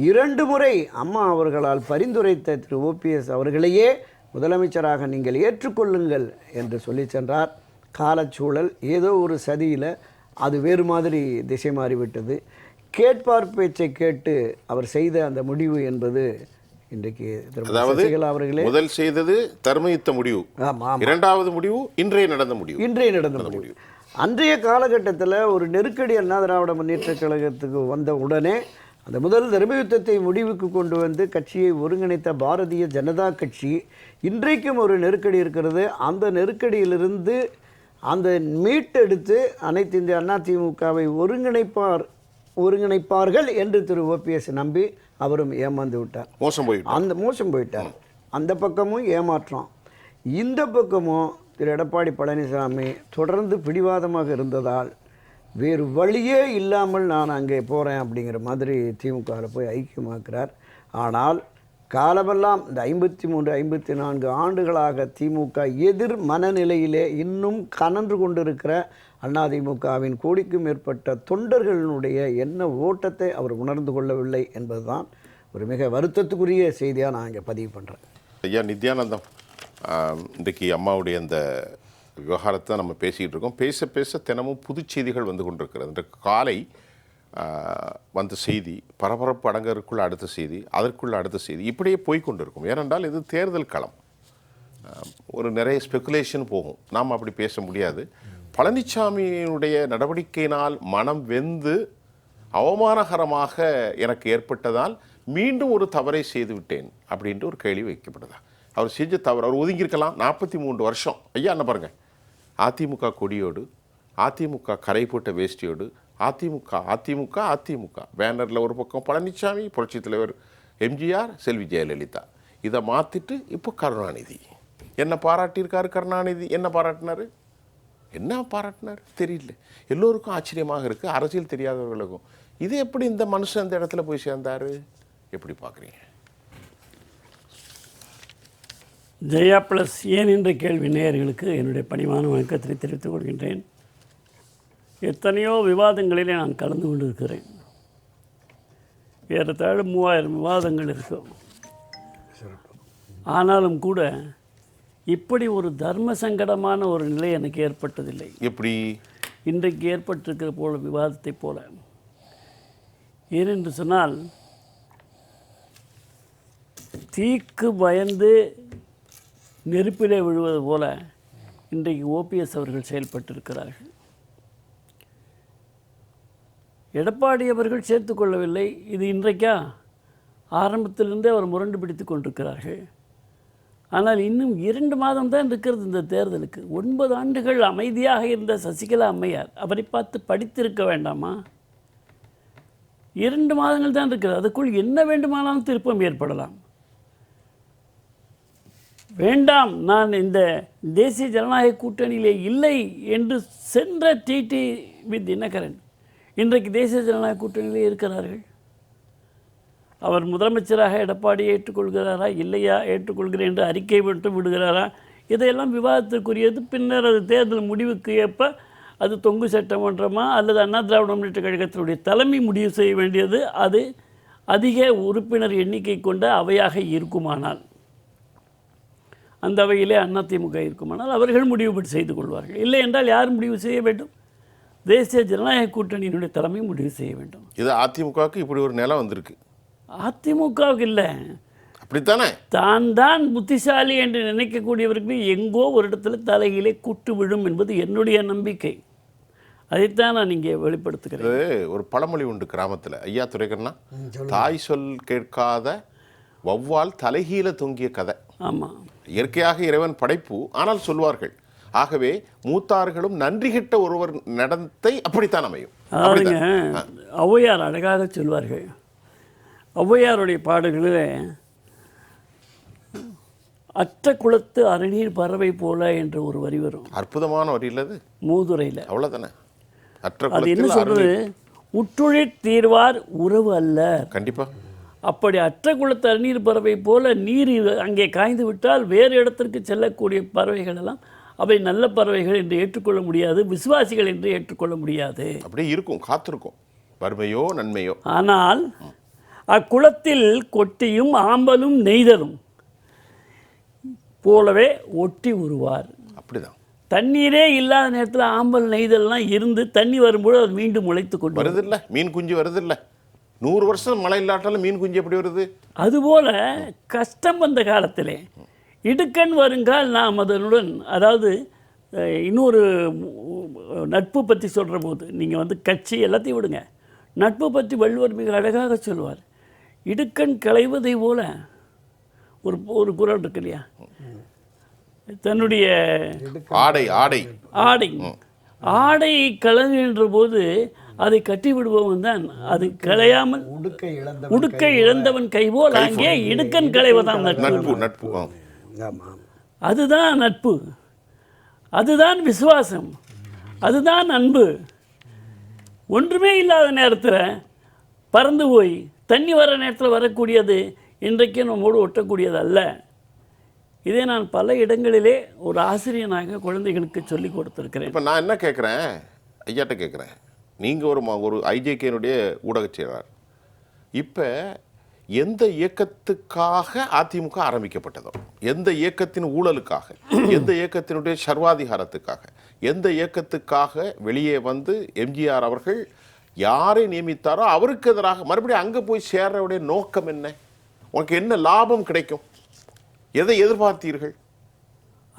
2 முறை அம்மா அவர்களால் பரிந்துரைத்த திரு ஓபிஎஸ் அவர்களையே முதலமைச்சராக நீங்கள் ஏற்றுக்கொள்ளுங்கள் என்று சொல்லி சென்றார். காலச்சூழல் ஏதோ ஒரு சதியில் அது வேறு மாதிரி திசை மாறிவிட்டது. கேட்பார் பேச்சை கேட்டு அவர் செய்த அந்த முடிவு என்பது இன்றைக்கு சசிகலா அவர்களே முதல் செய்தது தர்மயுத்த முடிவு. ஆமாம். இரண்டாவது முடிவு இன்றைய நடந்த முடிவு. அன்றைய காலகட்டத்தில் ஒரு நெருக்கடி அண்ணா திராவிட முன்னேற்ற கழகத்துக்கு வந்த உடனே அந்த முதல் தர்மயுத்தத்தை முடிவுக்கு கொண்டு வந்து கட்சியை ஒருங்கிணைத்த பாரதிய ஜனதா கட்சி இன்றைக்கும் ஒரு நெருக்கடி இருக்கிறது. அந்த நெருக்கடியிலிருந்து அந்த மீட்டெடுத்து அனைத்து இந்திய அதிமுகவை ஒருங்கிணைப்பார்கள் என்று திரு ஓபிஎஸ் நம்பி அவரும் ஏமாந்து விட்டார். மோசம் போயிட்டார். அந்த பக்கமும் ஏமாற்றம், இந்த பக்கமும் திரு எடப்பாடி பழனிசாமி தொடர்ந்து பிடிவாதமாக இருந்ததால் வேறு வழியே இல்லாமல் நான் அங்கே போகிறேன் அப்படிங்கிற மாதிரி திமுகவில் போய் ஐக்கியமாக்குறார். ஆனால் காலமெல்லாம் இந்த 53-54 ஆண்டுகளாக திமுக எதிர் மனநிலையிலே இன்னும் கனன்று கொண்டிருக்கிற அதிமுகவின் கோடிக்கும் மேற்பட்ட தொண்டர்களுடைய என்ன ஓட்டத்தை அவர் உணர்ந்து கொள்ளவில்லை என்பதுதான் ஒரு மிக வருத்தத்துக்குரிய செய்தியாக நான் இங்கே பதிவு பண்ணுறேன். ஐயா நித்யானந்தம், இன்றைக்கு அம்மாவுடைய அந்த விவகாரத்தை நம்ம பேசிக்கிட்டு இருக்கோம். பேச பேச தினமும் புது செய்திகள் வந்து கொண்டிருக்கிறது. இன்றைக்கு காலை வந்த செய்தி பரபரப்பு அடங்கறதுக்குள்ள அடுத்த செய்தி, அதற்குள்ள அடுத்த செய்தி, இப்படியே போய்கொண்டிருக்கும். ஏனென்றால் இது தேர்தல் களம். ஒரு நிறைய ஸ்பெகுலேஷன் போகும். நாம் அப்படி பேச முடியாது. பழனிசாமியினுடைய நடவடிக்கையினால் மனம் வெந்து அவமானகரமாக எனக்கு ஏற்பட்டதால் மீண்டும் ஒரு தவறை செய்து விட்டேன் அப்படின்ட்டு ஒரு கேள்வி வைக்கப்படுதா? அவர் செஞ்ச தவறு, அவர் ஒதுங்கியிருக்கலாம். 43 வருஷம் ஐயா என்ன பாருங்க, அதிமுக கொடியோடு, அதிமுக கரை போட்ட வேஷ்டியோடு, அதிமுக அதிமுக அதிமுக பேனரில் ஒரு பக்கம் பழனிசாமி, புரட்சித் தலைவர் எம்ஜிஆர், செல்வி ஜெயலலிதா, இதை மாற்றிட்டு இப்போ கருணாநிதி. என்ன பாராட்டியிருக்காரு கருணாநிதி? என்ன பாராட்டினார்? என்ன பாராட்டினார் தெரியல. எல்லோருக்கும் ஆச்சரியமாக இருக்குது, அரசியல் தெரியாதவர்களுக்கும். இது எப்படி இந்த மனுஷன் இந்த இடத்துல போய் சேர்ந்தார்? எப்படி பார்க்குறீங்க? ஜெயா ப்ளஸ் ஏன் என்ற கேள்வி நேயர்களுக்கு என்னுடைய பணிவான வணக்கத்தை தெரிவித்துக் கொள்கின்றேன். எத்தனையோ விவாதங்களிலே நான் கலந்து கொண்டிருக்கிறேன். ஏறத்தாழ 3000 விவாதங்கள் இருக்கும். ஆனாலும் கூட இப்படி ஒரு தர்ம சங்கடமான ஒரு நிலை எனக்கு ஏற்பட்டதில்லை. எப்படி இன்றைக்கு ஏற்பட்டிருக்கிற போல விவாதத்தை போல. ஏனென்று சொன்னால், தீக்கு பயந்து நெருப்பிலே விழுவது போல இன்றைக்கு ஓபிஎஸ் அவர்கள் செயல்பட்டிருக்கிறார்கள். எடப்பாடி அவர்கள் சேர்த்துக்கொள்ளவில்லை. இது இன்றைக்கா? ஆரம்பத்திலிருந்தே அவர் முரண்டு பிடித்து கொண்டிருக்கிறார்கள். ஆனால் இன்னும் 2 மாதம் தான் இருக்கிறது இந்த தேர்தலுக்கு. 9 ஆண்டுகள் அமைதியாக இருந்த சசிகலா அம்மையார் அவரை பார்த்து படித்திருக்க வேண்டாமா? 2 மாதங்கள் தான் இருக்கிறது. அதுக்குள் என்ன வேண்டுமானாலும் திருப்பம் ஏற்படலாம். வேண்டாம், நான் இந்த தேசிய ஜனநாயக கூட்டணியிலே இல்லை என்று சென்ற டிடி வித் தினகரன் இன்றைக்கு தேசிய ஜனநாயக கூட்டணியிலே இருக்கிறார்கள். அவர் முதலமைச்சராக எடப்பாடியை ஏற்றுக்கொள்கிறாரா இல்லையா, ஏற்றுக்கொள்கிறேன் என்று அறிக்கை மட்டும் விடுகிறாரா, இதையெல்லாம் விவாதத்திற்குரியது. பின்னர் அது தேர்தல் முடிவுக்கு ஏற்ப அது தொங்கு சட்டமன்றமா அல்லது அண்ணா திராவிட முன்னேற்ற கழகத்தினுடைய தலைமை முடிவு செய்ய வேண்டியது. அது அதிக உறுப்பினர் எண்ணிக்கை கொண்ட அவையாக இருக்குமானால், அந்த அவையிலே அதிமுக இருக்குமானால் அவர்கள் முடிவு செய்து கொள்வார்கள். இல்லை என்றால் யார் முடிவு செய்ய வேண்டும்? தேசிய ஜனநாயக கூட்டணியினுடைய தலைமை முடிவு செய்ய வேண்டும். இது அதிமுகவுக்கு இப்படி ஒரு நிலை வந்திருக்கு. அதிமுகவுக்கு இல்லை, அப்படித்தானே? தான் புத்திசாலி என்று நினைக்கக்கூடியவர்கள் எங்கோ ஒரு இடத்துல தலையிலே குட்டு விழும் என்பது என்னுடைய நம்பிக்கை. அதைத்தான் நான் இங்கே வெளிப்படுத்துகிறேன். ஒரு பழமொழி உண்டு கிராமத்தில், ஐயா துரைக்கண்ணா, தாய் சொல் கேட்காத வௌவால் தலைகீழ தொங்கிய கதை. ஆமாம், இயற்கையாக இறைவன் படைப்பு, ஆனால் சொல்வார்கள். ஆகவே மூத்தார்களும் நன்றி கெட்ட ஒருவர் நடத்தை அப்படித்தான் அமையும். அதாவதுங்க, ஔவையார் அழகாக சொல்வார்கள். ஔவையாருடைய பாடல்களில் அற்ற குளத்து அரணீர் பறவை போல என்ற ஒரு வரி வரும். அற்புதமான வரி இல்லது? மூதுரையில் அவ்வளோதானே. அது என்ன சொல்றது? உற்றுழிற் தீர்வார் உறவு அல்ல. கண்டிப்பா. அப்படி அற்ற குளத்து அரணீர் பறவை போல நீர் அங்கே காய்ந்து விட்டால் வேறு இடத்திற்கு செல்லக்கூடிய பறவைகள் எல்லாம் அவை நல்ல பறவைகள் என்று ஏற்றுக்கொள்ள முடியாது, விசுவாசிகள் என்று ஏற்றுக்கொள்ள முடியாது. அப்படியே இருக்கும், காத்திருக்கும், வறுமையோ நன்மையோ. ஆனால் அக்குளத்தில் கொட்டியும் ஆம்பலும் நெய்தலும் போலவே ஒட்டி உருவார். அப்படிதான். தண்ணீரே இல்லாத நேரத்தில் ஆம்பல் நெய்தல்லாம் இருந்து தண்ணி வரும்போது அது மீண்டும் முளைத்து கொண்டு வருதில்ல, மீன் குஞ்சு வருதில்ல. 100 வருஷம் மழை இல்லாட்டாலும் மீன் குஞ்சு எப்படி வருது? அதுபோல கஷ்டம் வந்த காலத்திலே இடுக்கண் வருங்கால் நாம் அதனுடன், அதாவது இன்னொரு நட்பு பற்றி சொல்கிற போது, நீங்கள் கட்சி எல்லாத்தையும் விடுங்க, நட்பு பற்றி வள்ளுவர் மிக அழகாக சொல்வார். இடுக்கண் களைவதை போல ஒரு குறள் இருக்கு இல்லையா, தன்னுடைய ஆடை ஆடை ஆடை ஆடை களைகின்ற போது அதை கட்டி விடுபவன் தான் அது களையாமல் உடுக்கை இழந்தவன் கைபோல் அங்கே இடுக்கண் களைவதான் நட்பு. நட்பு அதுதான் நட்பு, அதுதான் விசுவாசம், அதுதான் அன்பு. ஒன்றுமே இல்லாத நேரத்தில் பறந்து போய் தண்ணி வர நேரத்தில் வரக்கூடியது இன்றைக்கு நம்மோடு ஒட்டக்கூடியது அல்ல. இதே நான் பல இடங்களிலே ஒரு ஆசிரியனாக குழந்தைகளுக்கு சொல்லி கொடுத்துருக்கிறேன். இப்போ நான் என்ன கேட்குறேன், ஐயாட்ட கேட்குறேன், நீங்கள் ஒரு ஐஜேகேனுடைய ஊடகச் செயலாளர். இப்போ எந்த இயக்கத்துக்காக அதிமுக ஆரம்பிக்கப்பட்டதோ, எந்த இயக்கத்தின் ஊழலுக்காக, எந்த இயக்கத்தினுடைய சர்வாதிகாரத்துக்காக, எந்த இயக்கத்துக்காக வெளியே வந்து எம்ஜிஆர் அவர்கள் யாரை நியமித்தாரோ அவருக்கு எதிராக மறுபடியும் அங்கே போய் சேர்றவுடைய நோக்கம் என்ன? உனக்கு என்ன லாபம் கிடைக்கும்? எதை எதிர்பார்த்தீர்கள்?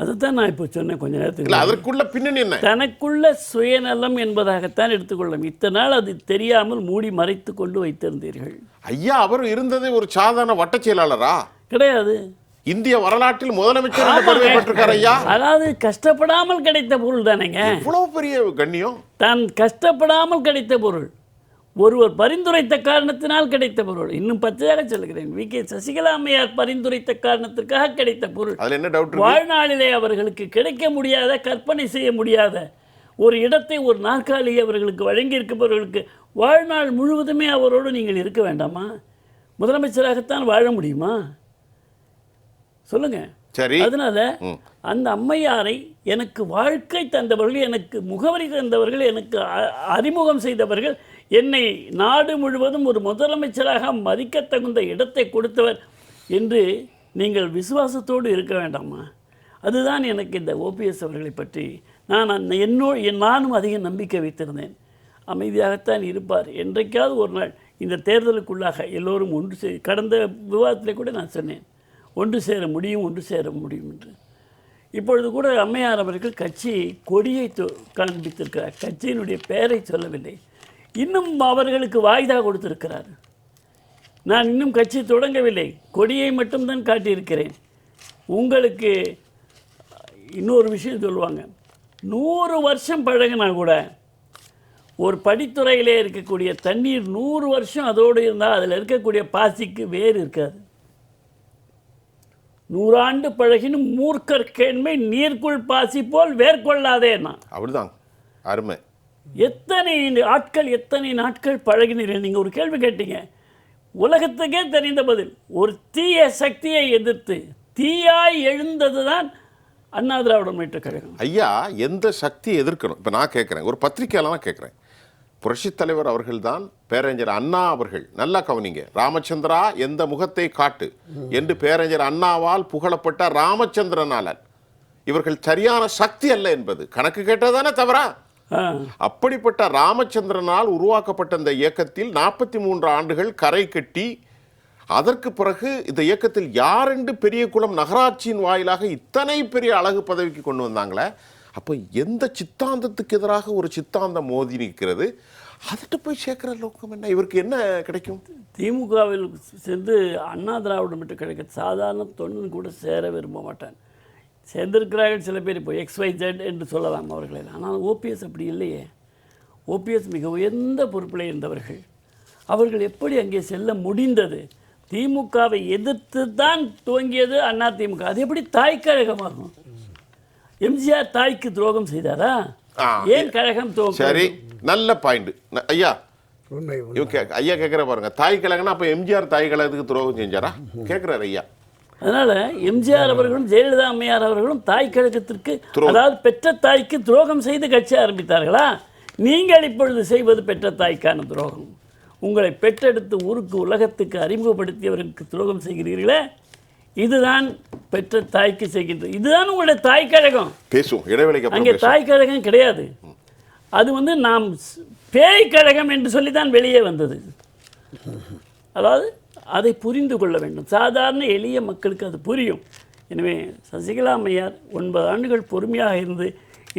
அதுதான் நான் இப்போ சொன்னேன் கொஞ்ச இல்ல நேரத்துக்கு. அதற்குள்ள பின்னணி என்ன? தனக்குள்ள சுயநலம் என்பதாகத்தான் எடுத்துக்கொள்ளும். இத்தனை நாள் அது தெரியாமல் மூடி மறைத்து கொண்டு வைத்திருந்தீர்கள். ஐயா அவர் இருந்ததே ஒரு சாதாரண வட்டச் செயலாளரா கிடையாது. இந்திய வரலாற்றில் முதலமைச்சர் என்ற பெருமை பெற்றிருக்கார் ஐயா. அதாவது கஷ்டப்படாமல் கிடைத்த பொருள் தானேங்க. இவ்வளவு பெரிய கண்ணியம். தான் கஷ்டப்படாமல் கிடைத்த பொருள், ஒருவர் பரிந்துரைத்த காரணத்தினால் கிடைத்த பொருள். இன்னும் பச்சையாக சொல்லுகிறேன், வி.கே. சசிகலா அம்மையார் பரிந்துரைத்த காரணத்திற்காக கிடைத்த பொருள். அதுல என்ன டவுட் இருக்கு? வாழ்நாளிலே அவர்களுக்கு கிடைக்க முடியாத, கற்பனை செய்ய முடியாத ஒரு இடத்தை, ஒரு நாற்காலியை அவர்களுக்கு வழங்கியிருப்பவர்களுக்கு வாழ்நாள் முழுவதுமே அவரோடு நீங்கள் இருக்க வேண்டாமா? முதலமைச்சராகத்தான் வாழ முடியுமா? சொல்லுங்க. சரி. அதனால அந்த அம்மையாரை எனக்கு வாழ்க்கை தந்தவர்கள், எனக்கு முகவரி தந்தவர்கள், எனக்கு அறிமுகம் செய்தவர்கள், என்னை நாடு முழுவதும் ஒரு முதலமைச்சராக மதிக்க தகுந்த இடத்தை கொடுத்தவர் என்று நீங்கள் விசுவாசத்தோடு இருக்க வேண்டாமா? அதுதான் எனக்கு இந்த ஓபிஎஸ் அவர்களை பற்றி நானும் அதிக நம்பிக்கை வைத்திருந்தேன். அமைதியாகத்தான் இருப்பார். என்றைக்காவது ஒரு நாள் இந்த தேர்தலுக்குள்ளாக எல்லோரும் ஒன்று கடந்த விவாதத்தில் கூட நான் சொன்னேன், ஒன்று சேர முடியும் என்று. இப்பொழுது கூட அம்மையார் அவர்கள் கட்சி கொடியை காண்பித்திருக்கிறார். கட்சியினுடைய பெயரை சொல்லவில்லை. இன்னும் அவர்களுக்கு வாய்தா கொடுத்திருக்கிறார். நான் இன்னும் கட்சி தொடங்கவில்லை, கொடியை மட்டும்தான் காட்டியிருக்கிறேன். உங்களுக்கு இன்னொரு விஷயம் சொல்லுவாங்க, 100 வருஷம் பழகினா கூட ஒரு படித்துறையிலே இருக்கக்கூடிய தண்ணீர் 100 வருஷம் அதோடு இருந்தால் அதில் இருக்கக்கூடிய பாசிக்கு வேறு இருக்காது. 100 ஆண்டு பழகினும் மூர்க்கர் கேண்மை நீர்க்குள் பாசி போல் வேர்கொள்ளாதேன்னா. அப்படிதான் அருமை. எத்தனை நாட்கள் பழகினீர்கள்? நீங்கள் ஒரு கேள்வி கேட்டீங்க, உலகத்துக்கே தெரிந்த பதில். ஒரு தீய சக்தியை எதிர்த்து தீயாய் எழுந்தது தான் அண்ணா திராவிட முன்னேற்றக் கழகம். ஐயா எந்த சக்தியை எதிர்க்கணும்? இப்போ நான் கேட்குறேன், ஒரு பத்திரிகையாளர் தான் கேட்குறேன். புரட்சித் தலைவர் அவர்கள்தான் பேரறிஞர் அண்ணா அவர்கள், நல்லா கவனிங்க, ராமச்சந்திரா எந்த முகத்தை காட்டு என்று பேரறிஞர் அண்ணாவால் புகழப்பட்ட ராமச்சந்திரனால இவர்கள் சரியான சக்தி அல்ல என்பது கணக்கு கேட்டதானே தவறா? அப்படிப்பட்ட ராமச்சந்திரனால் உருவாக்கப்பட்ட இந்த இயக்கத்தில் 43 ஆண்டுகள் கரை கட்டி, அதற்கு பிறகு இந்த இயக்கத்தில் யாரென்று பெரியகுளம் நகராட்சியின் வாயிலாக இத்தனை பெரிய அழகு பதவிக்கு கொண்டு வந்தாங்களே, அப்போ எந்த சித்தாந்தத்துக்கு எதிராக ஒரு சித்தாந்தம் மோதி நிற்கிறது? அதுட்டு போய் சேர்க்கிற நோக்கம் என்ன? இவருக்கு என்ன கிடைக்கும்? திமுகவில் சேர்ந்து அண்ணா திராவிட முன்னேற்றக் கழக சாதாரண தொண்டன் கூட சேர விரும்ப மாட்டான். சேர்ந்திருக்கிறார்கள் சில பேர், இப்போ XYZ என்று சொல்லலாம் அவர்களை. ஆனால் ஓபிஎஸ் அப்படி இல்லையே. ஓபிஎஸ் மிக உயர்ந்த பொறுப்பில் இருந்தவர்கள். அவர்கள் எப்படி அங்கே செல்ல முடிந்தது? திமுகவை எதிர்த்து தான் துவங்கியது அண்ணா திமுக. அது எப்படி தாய் கழகமாகும்? எம்ஜிஆர் தாய்க்கு துரோகம் செய்தாரா? ஏன் கழகம் துவங்க? சரி, நல்ல பாயிண்ட் ஐயா. ஐயா கேட்குற பாருங்க, தாய் கழகம்னா அப்போ எம்ஜிஆர் தாய் கழகத்துக்கு துரோகம் செஞ்சாரா கேட்குறாரு ஐயா. அதனால எம்ஜிஆர் அவர்களும் ஜெயலலிதா அம்மையார் அவர்களும் தாய் கழகத்திற்கு, அதாவது பெற்ற தாய்க்கு துரோகம் செய்து கட்சி ஆரம்பித்தார்களா? நீங்கள் இப்பொழுது செய்வது பெற்ற தாய்க்கான துரோகம். உங்களை பெற்றெடுத்து ஊருக்கு உலகத்துக்கு அறிமுகப்படுத்தியவர்களுக்கு துரோகம் செய்கிறீர்களே, இதுதான் பெற்ற தாய்க்கு செய்கின்றது. இதுதான் உங்களுடைய தாய் கழகம். பேசுவோம், இடைவெளிக்கு அங்கே தாய் கழகம் கிடையாது. அது நாம் பேய் கழகம் என்று சொல்லித்தான் வெளியே வந்தது. அதாவது அதை புரிந்து கொள்ள வேண்டும். சாதாரண எளிய மக்களுக்கு அது புரியும். எனவே சசிகலா அம்மையார் 9 ஆண்டுகள் பொறுமையாக இருந்து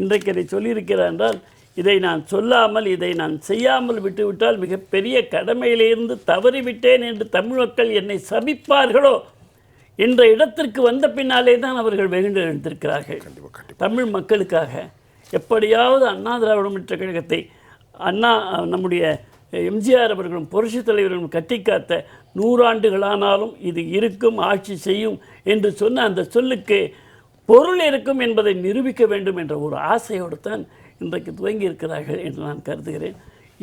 இன்றைக்கு அதை சொல்லியிருக்கிறார் என்றால், இதை நான் சொல்லாமல், இதை நான் செய்யாமல் விட்டுவிட்டால் மிகப்பெரிய கடமையிலிருந்து தவறிவிட்டேன் என்று தமிழ் மக்கள் என்னை சபிப்பார்களோ என்ற இடத்திற்கு வந்த பின்னாலே தான் அவர்கள் வெகுண்டு எழுந்திருக்கிறார்கள். தமிழ் மக்களுக்காக எப்படியாவது அண்ணா திராவிட முன்னேற்றக் கழகத்தை நம்முடைய எம்ஜிஆர் அவர்களும் புரட்சித் தலைவர்களும் கட்டிக்காத்த 100 ஆண்டுகளானாலும் இது இருக்கும், ஆட்சி செய்யும் என்று சொன்ன அந்த சொல்லுக்கு பொருள் இருக்கும் என்பதை நிரூபிக்க வேண்டும் என்ற ஒரு ஆசையோடு தான் இன்றைக்கு துவங்கி இருக்கிறார்கள் என்று நான் கருதுகிறேன்.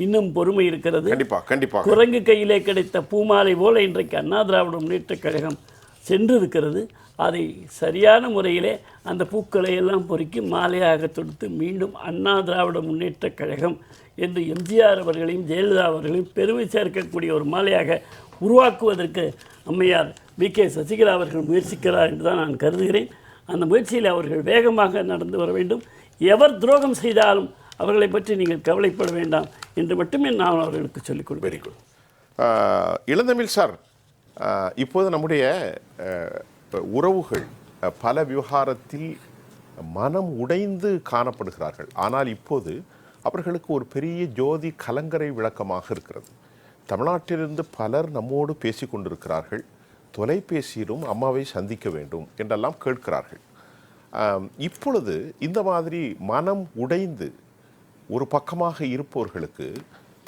இன்னும் பொறுமை இருக்கிறது. கண்டிப்பாக குரங்கு கையிலே கிடைத்த பூமாலை போல இன்றைக்கு அண்ணா திராவிட முன்னேற்றக் கழகம் சென்றிருக்கிறது. அதை சரியான முறையிலே அந்த பூக்களை எல்லாம் பொறுக்கி மாலையாக தொடுத்து மீண்டும் அண்ணா திராவிட முன்னேற்றக் கழகம் என்று எம்ஜிஆர் அவர்களையும் ஜெயலலிதா அவர்களையும் பெருமை சேர்க்கக்கூடிய ஒரு மாலையாக உருவாக்குவதற்கு அம்மையார் வி.கே. சசிகலா அவர்கள் முயற்சிக்கிறார் என்று தான் நான் கருதுகிறேன். அந்த முயற்சியில் அவர்கள் வேகமாக நடந்து வர வேண்டும். எவர் துரோகம் செய்தாலும் அவர்களை பற்றி நீங்கள் கவலைப்பட வேண்டாம் என்று மட்டுமே நான் அவர்களுக்கு சொல்லிக் கொடுப்பேன். Very good. இளந்தமிழ் சார், இப்போது நம்முடைய உறவுகள் பல விவகாரத்தில் மனம் உடைந்து காணப்படுகிறார்கள். ஆனால் இப்போது அவர்களுக்கு ஒரு பெரிய ஜோதி கலங்கரை விளக்கமாக இருக்கிறது. தமிழ்நாட்டிலிருந்து பலர் நம்மோடு பேசி கொண்டிருக்கிறார்கள். தொலைபேசியிலும் அம்மாவை சந்திக்க வேண்டும் என்றெல்லாம் கேட்கிறார்கள். இப்பொழுது இந்த மாதிரி மனம் உடைந்து ஒரு பக்கமாக இருப்பவர்களுக்கு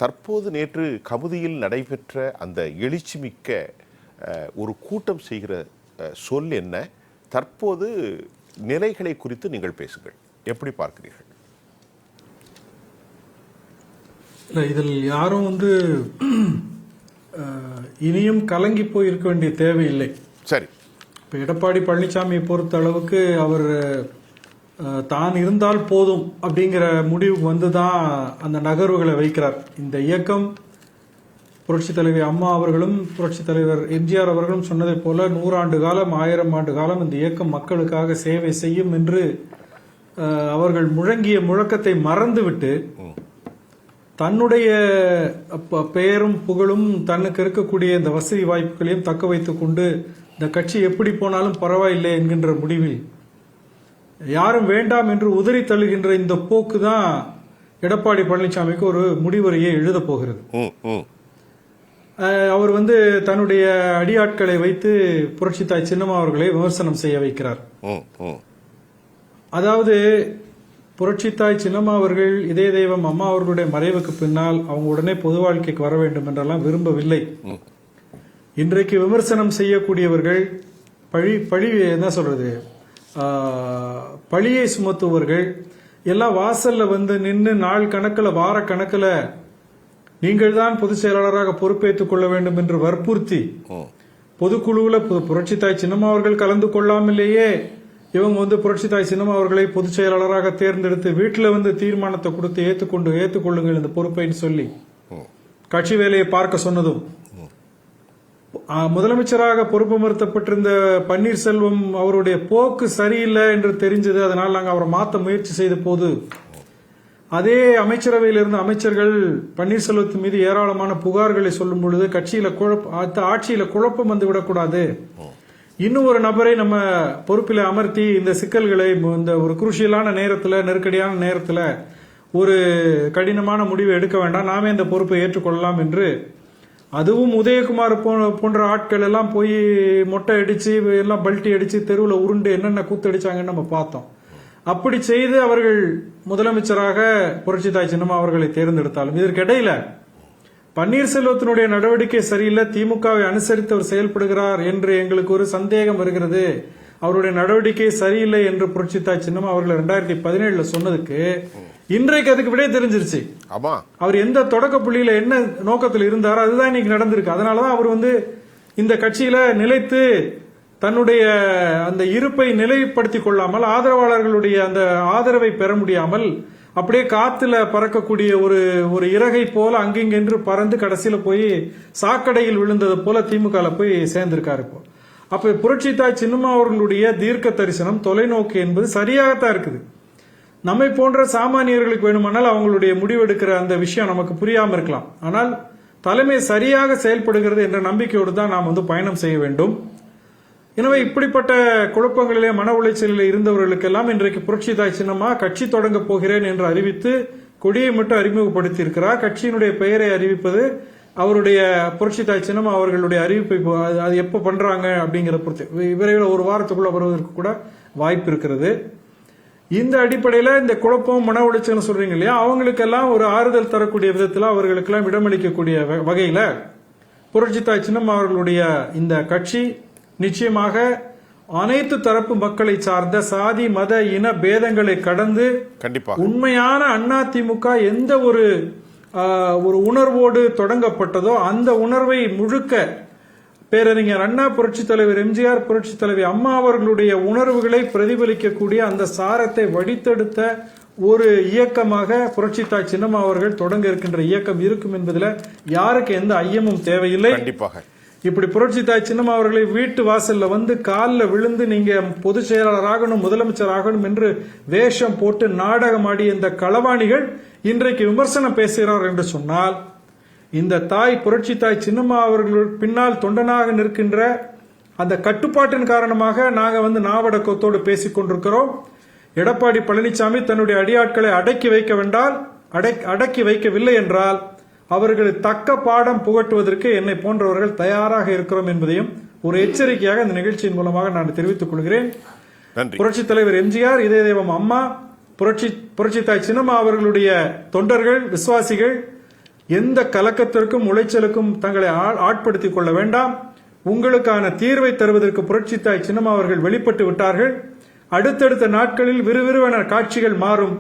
தற்போது நேற்று கமுதியில் நடைபெற்ற அந்த எழுச்சிமிக்க ஒரு கூட்டம் செய்கிற சொல் என்ன? தற்போது நிலைகளை குறித்து நீங்கள் பேசுங்கள். எப்படி பார்க்கிறீர்கள்? இல்லை, இதில் யாரும் இனியும் கலங்கி போய் இருக்க வேண்டிய தேவையில்லை. சரி, இப்போ எடப்பாடி பழனிசாமியை பொறுத்த அளவுக்கு அவர் தான் இருந்தால் போதும் அப்படிங்கிற முடிவுக்கு வந்து தான் அந்த நகர்வுகளை வைக்கிறார். இந்த இயக்கம் புரட்சி தலைவி அம்மா அவர்களும் புரட்சி தலைவர் எம்ஜிஆர் அவர்களும் சொன்னதைப் போல 100 ஆண்டு காலம் 1000 ஆண்டு காலம் இந்த இயக்கம் மக்களுக்காக சேவை செய்யும் என்று அவர்கள் முழங்கிய முழக்கத்தை மறந்துவிட்டு தன்னுடைய பெயரும் புகழும் தனக்கு இருக்கக்கூடிய இந்த வசதி வாய்ப்புகளையும் தக்க வைத்துக் கொண்டு இந்த கட்சி எப்படி போனாலும் பரவாயில்லை என்கின்ற முடிவில் யாரும் வேண்டாம் என்று உதறி தள்ளுகின்ற இந்த போக்கு தான் எடப்பாடி பழனிசாமிக்கு ஒரு முடிவுரையை எழுத போகிறது. அவர் தன்னுடைய அடியாட்களை வைத்து புரட்சித்தாய் சின்னம்மா அவர்களை விமர்சனம் செய்ய வைக்கிறார். அதாவது புரட்சித்தாய் சின்னம்மா அவர்கள் இதய தெய்வம் அம்மா அவர்களுடைய மறைவுக்கு பின்னால் அவங்க உடனே பொது வாழ்க்கைக்கு வர வேண்டும் என்றெல்லாம் விரும்பவில்லை. இன்றைக்கு விமர்சனம் செய்யக்கூடியவர்கள் என்ன சொல்றது, பழியை சுமத்துவர்கள் எல்லாம் வாசல்ல நின்று நாள் கணக்கில் வார கணக்கில் நீங்கள் தான் பொதுச் செயலாளராக பொறுப்பேற்றுக் கொள்ள வேண்டும் என்று வற்புறுத்தி பொதுக்குழுவில் புரட்சித்தாய் சின்னம்மா அவர்கள் கலந்து கொள்ளாமலேயே இவங்க புரட்சித்தாய் சின்னம்மா அவர்களை பொதுச் செயலாளராக தேர்ந்தெடுத்து வீட்டில் தீர்மானத்தை கொடுத்து ஏற்றுக்கொள்ளுங்கள் இந்த பொறுப்பைன்னு சொல்லி கட்சி வேலையை பார்க்க சொன்னதும், முதலமைச்சராக பொறுப்பமர்த்தப்பட்டிருந்த பன்னீர்செல்வம் அவருடைய போக்கு சரியில்லை என்று தெரிஞ்சது. அதனால் நாங்கள் அவரை மாற்ற முயற்சி செய்த போது அதே அமைச்சரவையில் இருந்த அமைச்சர்கள் பன்னீர்செல்வத்தின் மீது ஏராளமான புகார்களை சொல்லும் பொழுது ஆட்சியில குழப்பம் வந்துவிடக்கூடாது, இன்னும் ஒரு நபரை நம்ம பொறுப்பில் அமர்த்தி இந்த சிக்கல்களை இந்த ஒரு குருஷியலான நேரத்தில் நெருக்கடியான நேரத்தில் ஒரு கடினமான முடிவை எடுக்க வேண்டாம், நாமே இந்த பொறுப்பை ஏற்றுக்கொள்ளலாம் என்று அதுவும் உதயகுமார் போன்ற ஆட்கள் எல்லாம் போய் மொட்டை அடிச்சு எல்லாம் பல்ட்டி அடிச்சு தெருவில் உருண்டு என்னென்ன கூத்தடிச்சாங்கன்னு நம்ம பார்த்தோம். அப்படி செய்து அவர்கள் முதலமைச்சராக புரட்சித்தாய் சின்னம்மா அவர்களை தேர்ந்தெடுத்தாலும் இதற்கிடையில பன்னீர்செல்வத்தினுடைய நடவடிக்கை சரியில்லை, திமுகவை அனுசரித்து அவர் செயல்படுகிறார் என்று எங்களுக்கு ஒரு சந்தேகம் வருகிறது, அவருடைய நடவடிக்கை சரியில்லை என்று புரட்சித்தாய் சின்னம்மா அவர்கள் 2017 சொன்னதுக்கு இன்றைக்கு அதுக்கு விட தெரிஞ்சிருச்சு. அவர் எந்த தொடக்க புள்ளியில என்ன நோக்கத்தில் இருந்தாரோ அதுதான் இன்னைக்கு நடந்திருக்கு. அதனாலதான் அவர் இந்த கட்சியில நிலைத்து தன்னுடைய அந்த இருப்பை நிலைப்படுத்திக் கொள்ளாமல் ஆதரவாளர்களுடைய அந்த ஆதரவை பெற முடியாமல் அப்படியே காத்துல பறக்கக்கூடிய ஒரு இறகை போல அங்கிங்கென்று பறந்து கடைசியில போய் சாக்கடையில் விழுந்தது போல திமுக போய் சேர்ந்திருக்காரு. இப்போ அப்ப புரட்சித்தாய் சின்னம்மா அவர்களுடைய தீர்க்க தரிசனம் தொலைநோக்கு என்பது சரியாகத்தான் இருக்குது. நம்மை போன்ற சாமானியர்களுக்கு வேணுமானால் அவங்களுடைய முடிவெடுக்கிற அந்த விஷயம் நமக்கு புரியாம இருக்கலாம். ஆனால் தலைமை சரியாக செயல்படுகிறது என்ற நம்பிக்கையோடு தான் நாம் பயணம் செய்ய வேண்டும். எனவே இப்படிப்பட்ட குழப்பங்களிலே மன உளைச்சலில் இருந்தவர்களுக்கெல்லாம் இன்றைக்கு புரட்சித்தாய் சின்னம்மா கட்சி தொடங்க போகிறேன் என்று அறிவித்து கொடியை மட்டும் அறிமுகப்படுத்தி இருக்கிறார். கட்சியினுடைய பெயரை அறிவிப்பது அவருடைய புரட்சித்தாய் சின்னம்மா அவர்களுடைய அறிவிப்பை அது எப்ப பண்றாங்க அப்படிங்கிற பொறுத்து விரைவில் ஒரு வாரத்துக்குள்ள வருவதற்கு கூட வாய்ப்பு இருக்கிறது. இந்த அடிப்படையில் இந்த குழப்பம் மன உளைச்சல் சொல்றீங்க இல்லையா, அவங்களுக்கெல்லாம் ஒரு ஆறுதல் தரக்கூடிய விதத்தில் அவர்களுக்கெல்லாம் இடமளிக்கக்கூடிய வகையில புரட்சித்தாய் சின்னம்மா அவர்களுடைய இந்த கட்சி நிச்சயமாக அனைத்து தரப்பு மக்களை சார்ந்த சாதி மத இன பேதங்களை கடந்து உண்மையான அதிமுக எந்த ஒரு உணர்வோடு தொடங்கப்பட்டதோ அந்த உணர்வை முழுக்க பேரறிஞர் அண்ணா, புரட்சி தலைவர் எம்ஜிஆர், புரட்சி தலைவி அம்மா அவர்களுடைய உணர்வுகளை பிரதிபலிக்கக்கூடிய அந்த சாரத்தை வடித்தெடுத்த ஒரு இயக்கமாக புரட்சித்தாய் சின்னம்மா அவர்கள் தொடங்க இருக்கின்ற இயக்கம் இருக்கும் என்பதில் யாருக்கு எந்த ஐயமும் தேவையில்லை. இப்படி புரட்சித்தாய் சின்னம்மா அவர்களை வீட்டு வாசல்ல காலில் விழுந்து நீங்க பொதுச் செயலாளர் ஆகணும், முதலமைச்சர் ஆகணும் என்று வேஷம் போட்டு நாடகமாடிய இந்த களவாணிகள் இன்றைக்கு விமர்சனம் பேசுகிறார் என்று சொன்னால், இந்த தாய் புரட்சித்தாய் சின்னம்மா அவர்கள் பின்னால் தொண்டனாக நிற்கின்ற அந்த கட்டுப்பாட்டின் காரணமாக நாங்க நாவடக்கத்தோடு பேசிக் கொண்டிருக்கிறோம். எடப்பாடி பழனிசாமி தன்னுடைய அடியாட்களை அடக்கி வைக்கவில்லை என்றால் அவர்களை தக்க பாடம் புகட்டுவதற்கு என்னை போன்றவர்கள் தயாராக இருக்கிறோம் என்பதையும் ஒரு எச்சரிக்கையாக இந்த நிகழ்ச்சியின் மூலமாக நான் தெரிவித்துக் கொள்கிறேன். புரட்சித் தலைவர் எம்ஜிஆர், இதய தெய்வம் அம்மா, புரட்சி தாய் சின்னம்மா அவர்களுடைய தொண்டர்கள், விசுவாசிகள் எந்த கலக்கத்திற்கும் உளைச்சலுக்கும் தங்களை ஆட்படுத்திக் கொள்ள வேண்டாம். உங்களுக்கான தீர்வை தருவதற்கு புரட்சி தாய் சின்னம்மா அவர்கள் வெளிப்பட்டு விட்டார்கள். அடுத்தடுத்த நாட்களில் விறுவிறுவென காட்சிகள் மாறும்.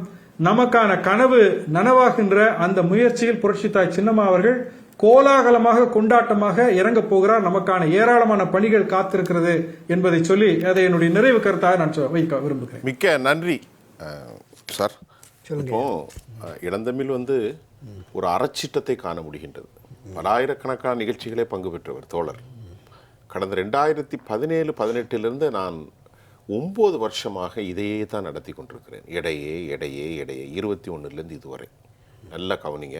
நமக்கான கனவு நனவாகின்ற அந்த முயற்சியில் புரட்சி தாய் சின்னம்மா அவர்கள் கோலாகலமாக கொண்டாட்டமாக இறங்க போகிறார். நமக்கான ஏராளமான பணிகள் காத்திருக்கிறது என்பதை சொல்லி அதை என்னுடைய நிறைவு கருத்தாக நான் வைக்க விரும்புகிறேன். மிக்க நன்றி சார். இப்போ இளந்தமிழ் ஒரு அறச்சிட்டத்தை காண முடிகின்றது. பலாயிரக்கணக்கான நிகழ்ச்சிகளே பங்கு பெற்றவர் தோழர். கடந்த 2017-18 நான் 9 வருஷமாக இதையே தான் நடத்தி கொண்டிருக்கிறேன். எடையே 21 இதுவரை. நல்ல கவனிங்க.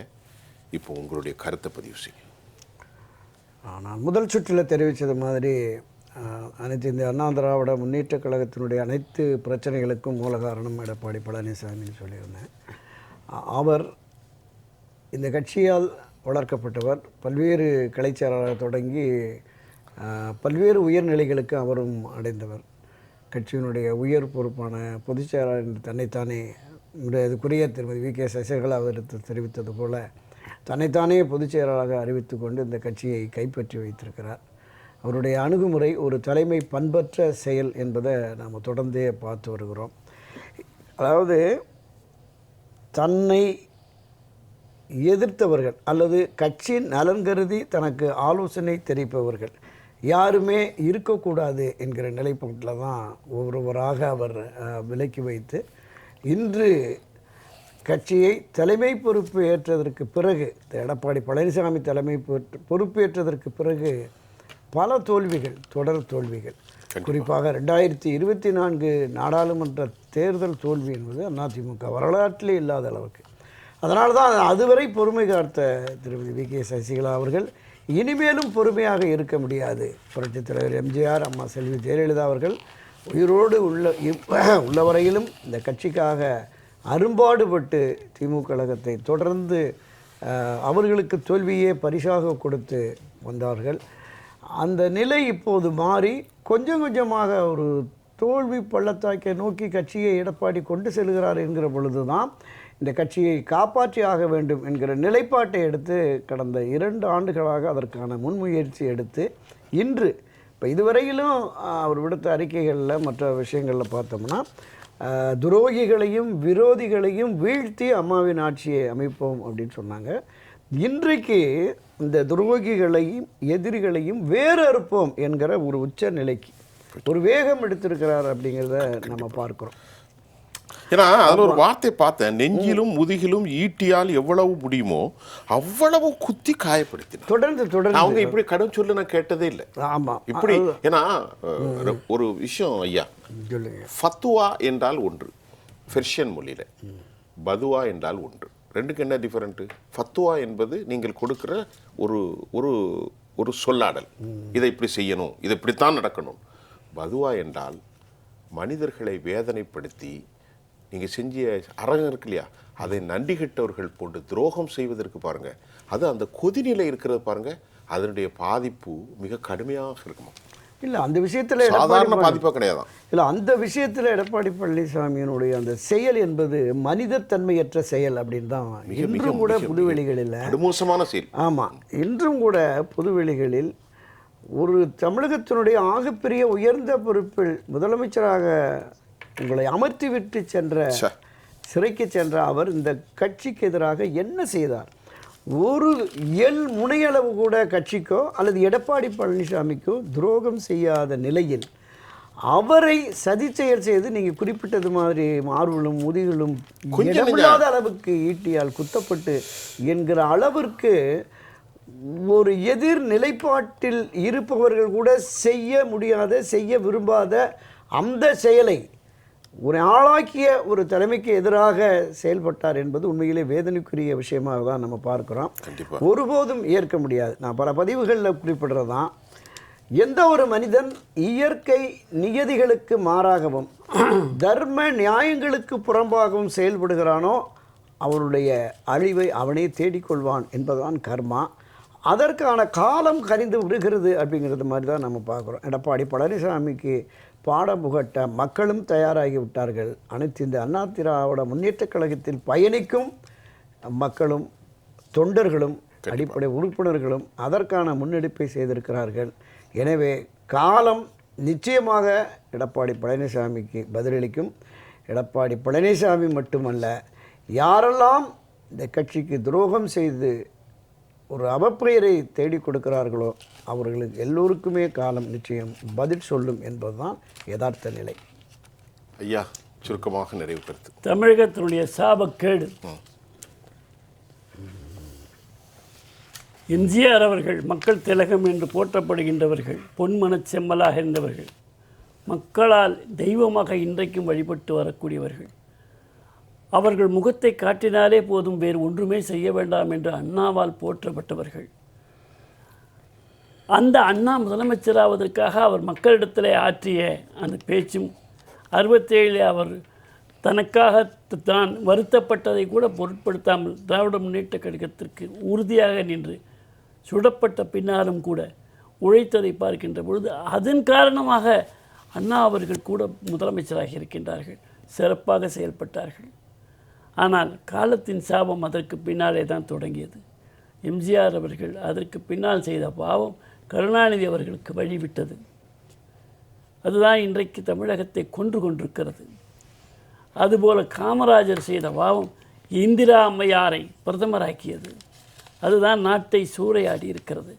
இப்போ உங்களுடைய கருத்தை பதிவு செய்யுங்க. நான் முதல் சுற்றில் தெரிவித்தது மாதிரி அனைத்து இந்த அண்ணா திராவிட முன்னேற்ற கழகத்தினுடைய அனைத்து பிரச்சனைகளுக்கும் மூல காரணம் எடப்பாடி பழனிசாமின்னு சொல்லியிருந்தேன். அவர் இந்த கட்சியால் வளர்க்கப்பட்டவர். பல்வேறு கலைச்சாராக தொடங்கி பல்வேறு உயர்நிலைகளுக்கு அவரும் அடைந்தவர். கட்சியினுடைய உயர் பொறுப்பான பொதுச்செயலாளர் என்று தன்னைத்தானே அதுக்குரிய திருமதி வி.கே. சசிகலா அவருக்கு தெரிவித்தது போல தன்னைத்தானே பொதுச்செயலாளராக அறிவித்து கொண்டு இந்த கட்சியை கைப்பற்றி வைத்திருக்கிறார். அவருடைய அணுகுமுறை ஒரு தலைமை பண்பற்ற செயல் என்பதை நாம் தொடர்ந்தே பார்த்து வருகிறோம். அதாவது தன்னை எதிர்த்தவர்கள் அல்லது கட்சியின் நலன் கருதி தனக்கு ஆலோசனை தெரிவிப்பவர்கள் யாருமே இருக்கக்கூடாது என்கிற நிலைப்பாட்டில் தான் ஒவ்வொருவராக அவர் விலக்கி வைத்து இன்று கட்சியை தலைமை பொறுப்பு ஏற்றதற்கு பிறகு எடப்பாடி பழனிசாமி தலைமை பொறுப்பேற்றதற்கு பிறகு பல தோல்விகள், தொடர் தோல்விகள், குறிப்பாக 2024 நாடாளுமன்ற தேர்தல் தோல்வி என்பது அதிமுக வரலாற்றிலே இல்லாத அளவுக்கு. அதனால தான் அதுவரை பொறுமை காத்த திருமதி வி.கே. சசிகலா அவர்கள் இனிமேலும் பொறுமையாக இருக்க முடியாது. புரட்சித் தலைவர் எம்ஜிஆர், அம்மா செல்வி ஜெயலலிதா அவர்கள் உயிரோடு உள்ளவரையிலும் இந்த கட்சிக்காக அரும்பாடுபட்டு திமுக கழகத்தை தொடர்ந்து அவர்களுக்கு தோல்வியே பரிசாக கொடுத்து வந்தார்கள். அந்த நிலை இப்போது மாறி கொஞ்சம் கொஞ்சமாக ஒரு தோல்வி பள்ளத்தாக்கை நோக்கி கட்சியை எடப்பாடி கொண்டு செல்கிறார் என்கிற பொழுது தான் இந்த கட்சியை காப்பாற்றி ஆக வேண்டும் என்கிற நிலைப்பாட்டை எடுத்து கடந்த 2 ஆண்டுகளாக அதற்கான முன்முயற்சி எடுத்து இன்று இப்போ இதுவரையிலும் அவர் விடுத்த அறிக்கைகளில் மற்ற விஷயங்களில் பார்த்தோம்னா துரோகிகளையும் விரோதிகளையும் வீழ்த்தி அம்மாவின் ஆட்சியை அமைப்போம் அப்படின்னு சொன்னாங்க. இன்றைக்கு இந்த துரோகிகளையும் எதிரிகளையும் வேறு அறுப்போம் என்கிற ஒரு உச்ச நிலைக்கு ஒரு வேகம் எடுத்திருக்கிறார் அப்படிங்கிறத நம்ம பார்க்கிறோம். ஏன்னா அதில் ஒரு வார்த்தை பார்த்தேன், நெஞ்சிலும் முதுகிலும் ஈட்டியால் எவ்வளவு முடியுமோ அவ்வளவு குத்தி காயப்படுத்தினார். தொடர்ந்து அவங்க இப்படி கடும் சொல்லு நான் கேட்டதே இல்லை. ஆமாம், இப்படி ஏன்னா ஒரு விஷயம் ஐயா, ஃபத்துவா என்றால் ஒன்று பெர்ஷியன் மொழியில், பதுவா என்றால் ஒன்று. ரெண்டுக்கு என்ன டிஃபரெண்ட்டு? ஃபத்துவா என்பது நீங்கள் கொடுக்குற ஒரு ஒரு ஒரு சொல்லாடல், இதை இப்படி செய்யணும், இதை இப்படித்தான் நடக்கணும். பதுவா என்றால் மனிதர்களை வேதனைப்படுத்தி நீங்கள் செஞ்ச அறகம் இருக்கு இல்லையா, அதை நன்றி கெட்டவர்கள் போன்று துரோகம் செய்வதற்கு பாருங்கள், அது அந்த கொதிநிலை இருக்கிறது பாருங்கள், அதனுடைய பாதிப்பு மிக கடுமையாக இருக்குமா? இல்லை, அந்த விஷயத்தில் சாதாரண பாதிப்பாக கிடையாது. இல்லை, அந்த விஷயத்தில் எடப்பாடி பழனிசாமியினுடைய அந்த செயல் என்பது மனிதத்தன்மையற்ற செயல் அப்படின்னு தான் இன்றும் கூட புதுவெளிகளில் மோசமான செயல். ஆமாம், இன்றும் கூட புதுவெளிகளில் ஒரு தமிழகத்தினுடைய ஆகப்பெரிய உயர்ந்த பொறுப்பில் முதலமைச்சராக உங்களை அமர்த்தி விட்டு சிறைக்கு சென்ற அவர் இந்த கட்சிக்கு எதிராக என்ன செய்தார்? ஒரு முனையளவு கூட கட்சிக்கோ அல்லது எடப்பாடி பழனிசாமிக்கோ துரோகம் செய்யாத நிலையில் அவரை சதி செயல் செய்து நீங்கள் குறிப்பிட்டது மாதிரி மார்புகளும் முதுகிலும் இடமில்லாத அளவுக்கு ஈட்டியால் குத்தப்பட்டு என்கிற அளவிற்கு ஒரு எதிர் நிலைப்பாட்டில் இருப்பவர்கள் கூட செய்ய முடியாத, செய்ய விரும்பாத அந்த செயலை ஒரு ஆளாக்கிய ஒரு தலைமைக்கு எதிராக செயல்பட்டார் என்பது உண்மையிலே வேதனைக்குரிய விஷயமாக தான் நம்ம பார்க்குறோம். ஒருபோதும் ஏற்க முடியாது. நான் பல பதிவுகளில் குறிப்பிடுறது தான், எந்த ஒரு மனிதன் இயற்கை நியதிகளுக்கு மாறாகவும் தர்ம நியாயங்களுக்கு புறம்பாகவும் செயல்படுகிறானோ அவனுடைய அழிவை அவனே தேடிக்கொள்வான் என்பதுதான் கர்மா. அதற்கான காலம் கனிந்து விடுகிறது அப்படிங்கிறது மாதிரி தான் நம்ம பார்க்குறோம். எடப்பாடி பழனிசாமிக்கு பாடம் புகட்ட மக்களும் தயாராகி விட்டார்கள். அனைத்து இந்த அண்ணா திராவிட முன்னேற்றக் கழகத்தில் பயணிக்கும் மக்களும் தொண்டர்களும் அடிப்படை உறுப்பினர்களும் அதற்கான முன்னெடுப்பை செய்திருக்கிறார்கள். எனவே காலம் நிச்சயமாக எடப்பாடி பழனிசாமிக்கு பதிலளிக்கும். எடப்பாடி பழனிசாமி மட்டுமல்ல, யாரெல்லாம் இந்த கட்சிக்கு துரோகம் செய்து ஒரு அவப்பெயரை தேடி கொடுக்கிறார்களோ அவர்களுக்கு எல்லோருக்குமே காலம் நிச்சயம் பதில் சொல்லும் என்பதுதான் யதார்த்த நிலை. ஐயா, சுருக்கமாக நிறைவு கருத்து. தமிழகத்தினுடைய சாபக்கேடு எம்ஜிஆர் அவர்கள் மக்கள் திலகம் என்று போற்றப்படுகின்றவர்கள், பொன்மனச் செம்மலாக இருந்தவர்கள், மக்களால் தெய்வமாக இன்றைக்கும் வழிபட்டு வரக்கூடியவர்கள். அவர்கள் முகத்தை காட்டினாலே போதும், வேறு ஒன்றுமே செய்ய வேண்டாம் என்று அண்ணாவால் போற்றப்பட்டவர்கள். அந்த அண்ணா முதலமைச்சராவதற்காக அவர் மக்களிடத்தில் ஆற்றிய அந்த பேச்சும் 67 அவர் தனக்காக தான் வருத்தப்பட்டதை கூட பொருட்படுத்தாமல் திராவிட முன்னேற்ற கழகத்திற்கு உறுதியாக நின்று சுடப்பட்ட பின்னாலும் கூட உழைத்ததை பார்க்கின்ற பொழுது அதன் காரணமாக அண்ணா அவர்கள் கூட முதலமைச்சராக இருக்கின்றார்கள், சிறப்பாக செயல்பட்டார்கள். ஆனால் காலத்தின் சாபம் அதற்கு பின்னாலே தான் தொடங்கியது. எம்ஜிஆர் அவர்கள் அதற்கு பின்னால் செய்த பாவம் கருணாநிதி அவர்களுக்கு வழிவிட்டது. அதுதான் இன்றைக்கு தமிழகத்தை கொன்று கொண்டிருக்கிறது. அதுபோல காமராஜர் செய்த பாவம் இந்திரா அம்மையாரை பிரதமராக்கியது. அதுதான் நாட்டை சூறையாடி இருக்கிறது.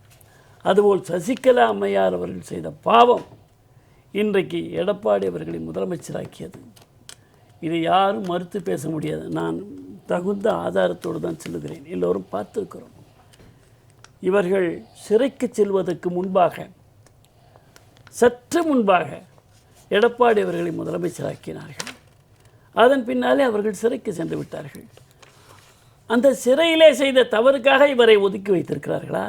அதுபோல் சசிகலா அம்மையார் அவர்கள் செய்த பாவம் இன்றைக்கு எடப்பாடி அவர்களை முதலமைச்சராக்கியது. இதை யாரும் மறுத்து பேச முடியாது. நான் தகுந்த ஆதாரத்தோடு தான் சொல்லுகிறேன். எல்லோரும் பார்த்துருக்கிறோம். இவர்கள் சிறைக்கு செல்வதற்கு முன்பாக, சற்று முன்பாக எடப்பாடி அவர்களை முதலமைச்சராக்கினார்கள். அதன் பின்னாலே அவர்கள் சிறைக்கு சென்று விட்டார்கள். அந்த சிறையிலே செய்த தவறுக்காக இவரை ஒதுக்கி வைத்திருக்கிறார்களா?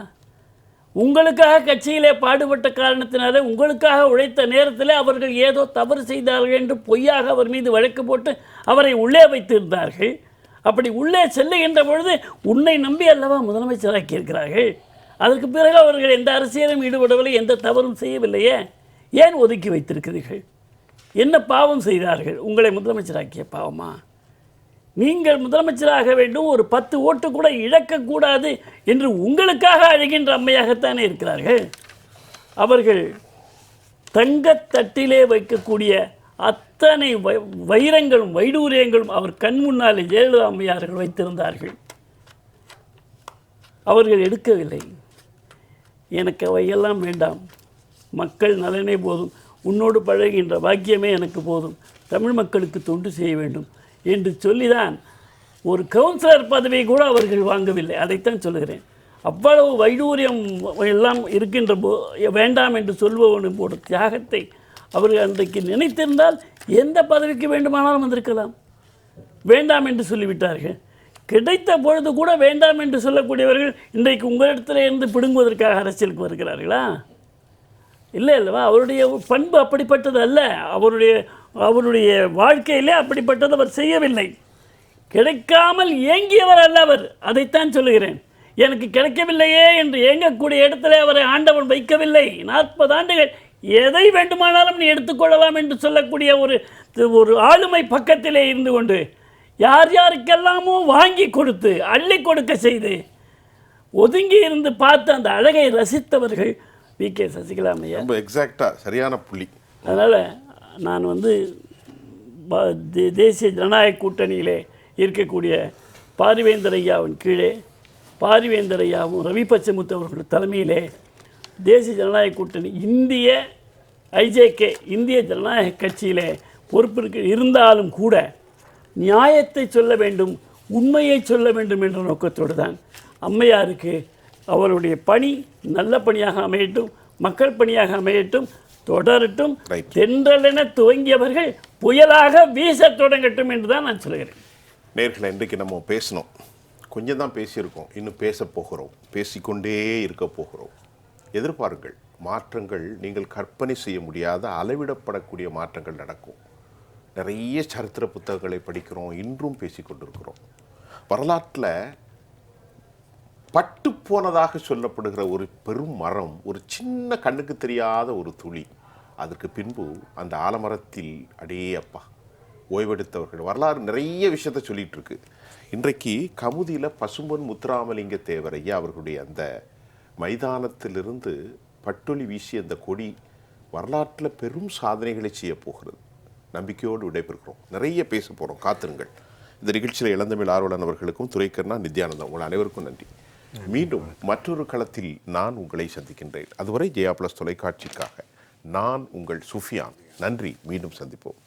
உங்களுக்காக கட்சியிலே பாடுபட்ட காரணத்தினாலே, உங்களுக்காக உழைத்த நேரத்தில் அவர்கள் ஏதோ தவறு செய்தார்கள் என்று பொய்யாக அவர் மீது வழக்கு போட்டு அவரை உள்ளே வைத்திருந்தார்கள். அப்படி உள்ளே செல்லுகின்ற பொழுது உன்னை நம்பி அல்லவா முதலமைச்சராக்கி இருக்கிறார்கள். அதற்கு பிறகு அவர்கள் எந்த அரசியலும் ஈடுபடவில்லை, எந்த தவறும் செய்யவில்லையே. ஏன் ஒதுக்கி வைத்திருக்கிறீர்கள்? என்ன பாவம் செய்தார்கள்? உங்களை முதலமைச்சராக்கிய பாவமா? நீங்கள் முதலமைச்சராக வேண்டும், ஒரு 10 ஓட்டு கூட இழக்கக்கூடாது என்று உங்களுக்காக அழைகின்ற அம்மையாகத்தானே இருக்கிறார்கள். அவர்கள் தங்கத்தட்டிலே வைக்கக்கூடிய அத்தனை வைரங்களும் வைடூரியங்களும் அவர் கண் முன்னாலே ஜெயலலிதா அம்மையார்கள் வைத்திருந்தார்கள். அவர்கள் எடுக்கவில்லை. எனக்கு அவையெல்லாம் வேண்டாம், மக்கள் நலனே போதும், உன்னோடு பழகின்ற பாக்கியமே எனக்கு போதும், தமிழ் மக்களுக்கு தொண்டு செய்ய வேண்டும் என்று சொல்லிதான் ஒரு கவுன்சிலர் பதவியை கூட அவர்கள் வாங்கவில்லை. அதைத்தான் சொல்லுகிறேன். அவ்வளவு வைடூரியம் எல்லாம் இருக்கின்ற வேண்டாம் என்று சொல்பவனும் போட தியாகத்தை அவர்கள் அன்றைக்கு நினைத்திருந்தால் எந்த பதவிக்கு வேண்டுமானாலும் வந்திருக்கலாம். வேண்டாம் என்று சொல்லிவிட்டார்கள். கிடைத்த பொழுது கூட வேண்டாம் என்று சொல்லக்கூடியவர்கள் இன்றைக்கு உங்களிடத்தில் இருந்து பிடுங்குவதற்காக அரசியலுக்கு வருகிறார்களா? இல்லை அல்லவா? அவருடைய பண்பு அப்படிப்பட்டது அல்ல. அவருடைய வாழ்க்கையிலே அப்படிப்பட்டது அவர் செய்யவில்லை. கிடைக்காமல் ஏங்கியவர் அல்ல அவர். அதைத்தான் சொல்லுகிறேன். எனக்கு கிடைக்கவில்லையே என்று ஏங்கக்கூடிய இடத்துல அவரை ஆண்டவன் வைக்கவில்லை. 40 ஆண்டுகள் எதை வேண்டுமானாலும் நீ எடுத்துக்கொள்ளலாம் என்று சொல்லக்கூடிய ஒரு ஆளுமை பக்கத்திலே இருந்து கொண்டு யார் யாருக்கெல்லாமோ வாங்கி கொடுத்து அள்ளி கொடுக்க செய்து ஒதுங்கி இருந்து பார்த்து அந்த அழகை ரசித்தவர்கள் வி.கே. சசிகலா அம்மையார். ரொம்ப எக்ஸாக்டாக சரியான புள்ளி. அதனால் நான் தேசிய ஜனநாயக கூட்டணியிலே இருக்கக்கூடிய பாரிவேந்தர் ஐயாவின் கீழே, பாரிவேந்தர் ஐயாவும் ரவி பச்சமுத்து அவர்கள் தலைமையிலே தேசிய ஜனநாயக கூட்டணி இந்திய ஐஜேகே இந்திய ஜனநாயக கட்சியிலே பொறுப்பிற்கு இருந்தாலும் கூட நியாயத்தை சொல்ல வேண்டும், உண்மையை சொல்ல வேண்டும் என்ற நோக்கத்தோடு தான் அம்மையாருக்கு அவருடைய பணி நல்ல பணியாக அமையட்டும், மக்கள் பணியாக அமையட்டும், தொடரட்டும். தென்றலென துவங்கியவர்கள் புயலாக வீச தொடங்கட்டும் என்று தான் நான் சொல்கிறேன். நேர்களை இன்றைக்கு நம்ம பேசணும், கொஞ்சம் தான் பேசியிருக்கோம், இன்னும் பேச போகிறோம், பேசிக்கொண்டே இருக்க போகிறோம். எதிர்பாருங்கள். மாற்றங்கள் நீங்கள் கற்பனை செய்ய முடியாத அளவிடப்படக்கூடிய மாற்றங்கள் நடக்கும். நிறைய சரித்திர புத்தகங்களை படிக்கிறோம், இன்றும் பேசிக்கொண்டிருக்கிறோம். வரலாற்றில் பட்டு போனதாக சொல்லப்படுகிற ஒரு பெரும் மரம், ஒரு சின்ன கண்ணுக்கு தெரியாத ஒரு துளி, அதற்கு பின்பு அந்த ஆலமரத்தில் அடே அப்பா ஓய்வெடுத்தவர்கள் வரலாறு நிறைய விஷயத்த சொல்லிட்டு இருக்கு. இன்றைக்கு கமுதியில் பசும்பொன் முத்துராமலிங்க தேவர் ஐயா அவர்களுடைய அந்த மைதானத்திலிருந்து பட்டொலி வீசி அந்த கொடி வரலாற்றில் பெரும் சாதனைகளை செய்ய போகிறது. நம்பிக்கையோடு விடைபெறுகிறோம். நிறைய பேச போகிறோம், காத்திருங்கள். இந்த நிகழ்ச்சியில் இளந்தமிழ் ஆர்வலன் அவர்களுக்கும், துரைக்கண்ணா, நித்யானந்தம், உங்கள் அனைவருக்கும் நன்றி. மீண்டும் மற்றொரு களத்தில் நான் உங்களை சந்திக்கின்றேன். அதுவரை ஜெயா பிளஸ் தொலைக்காட்சிக்காக நான் உங்கள் சுஃபியான். நன்றி. மீண்டும் சந்திப்போம்.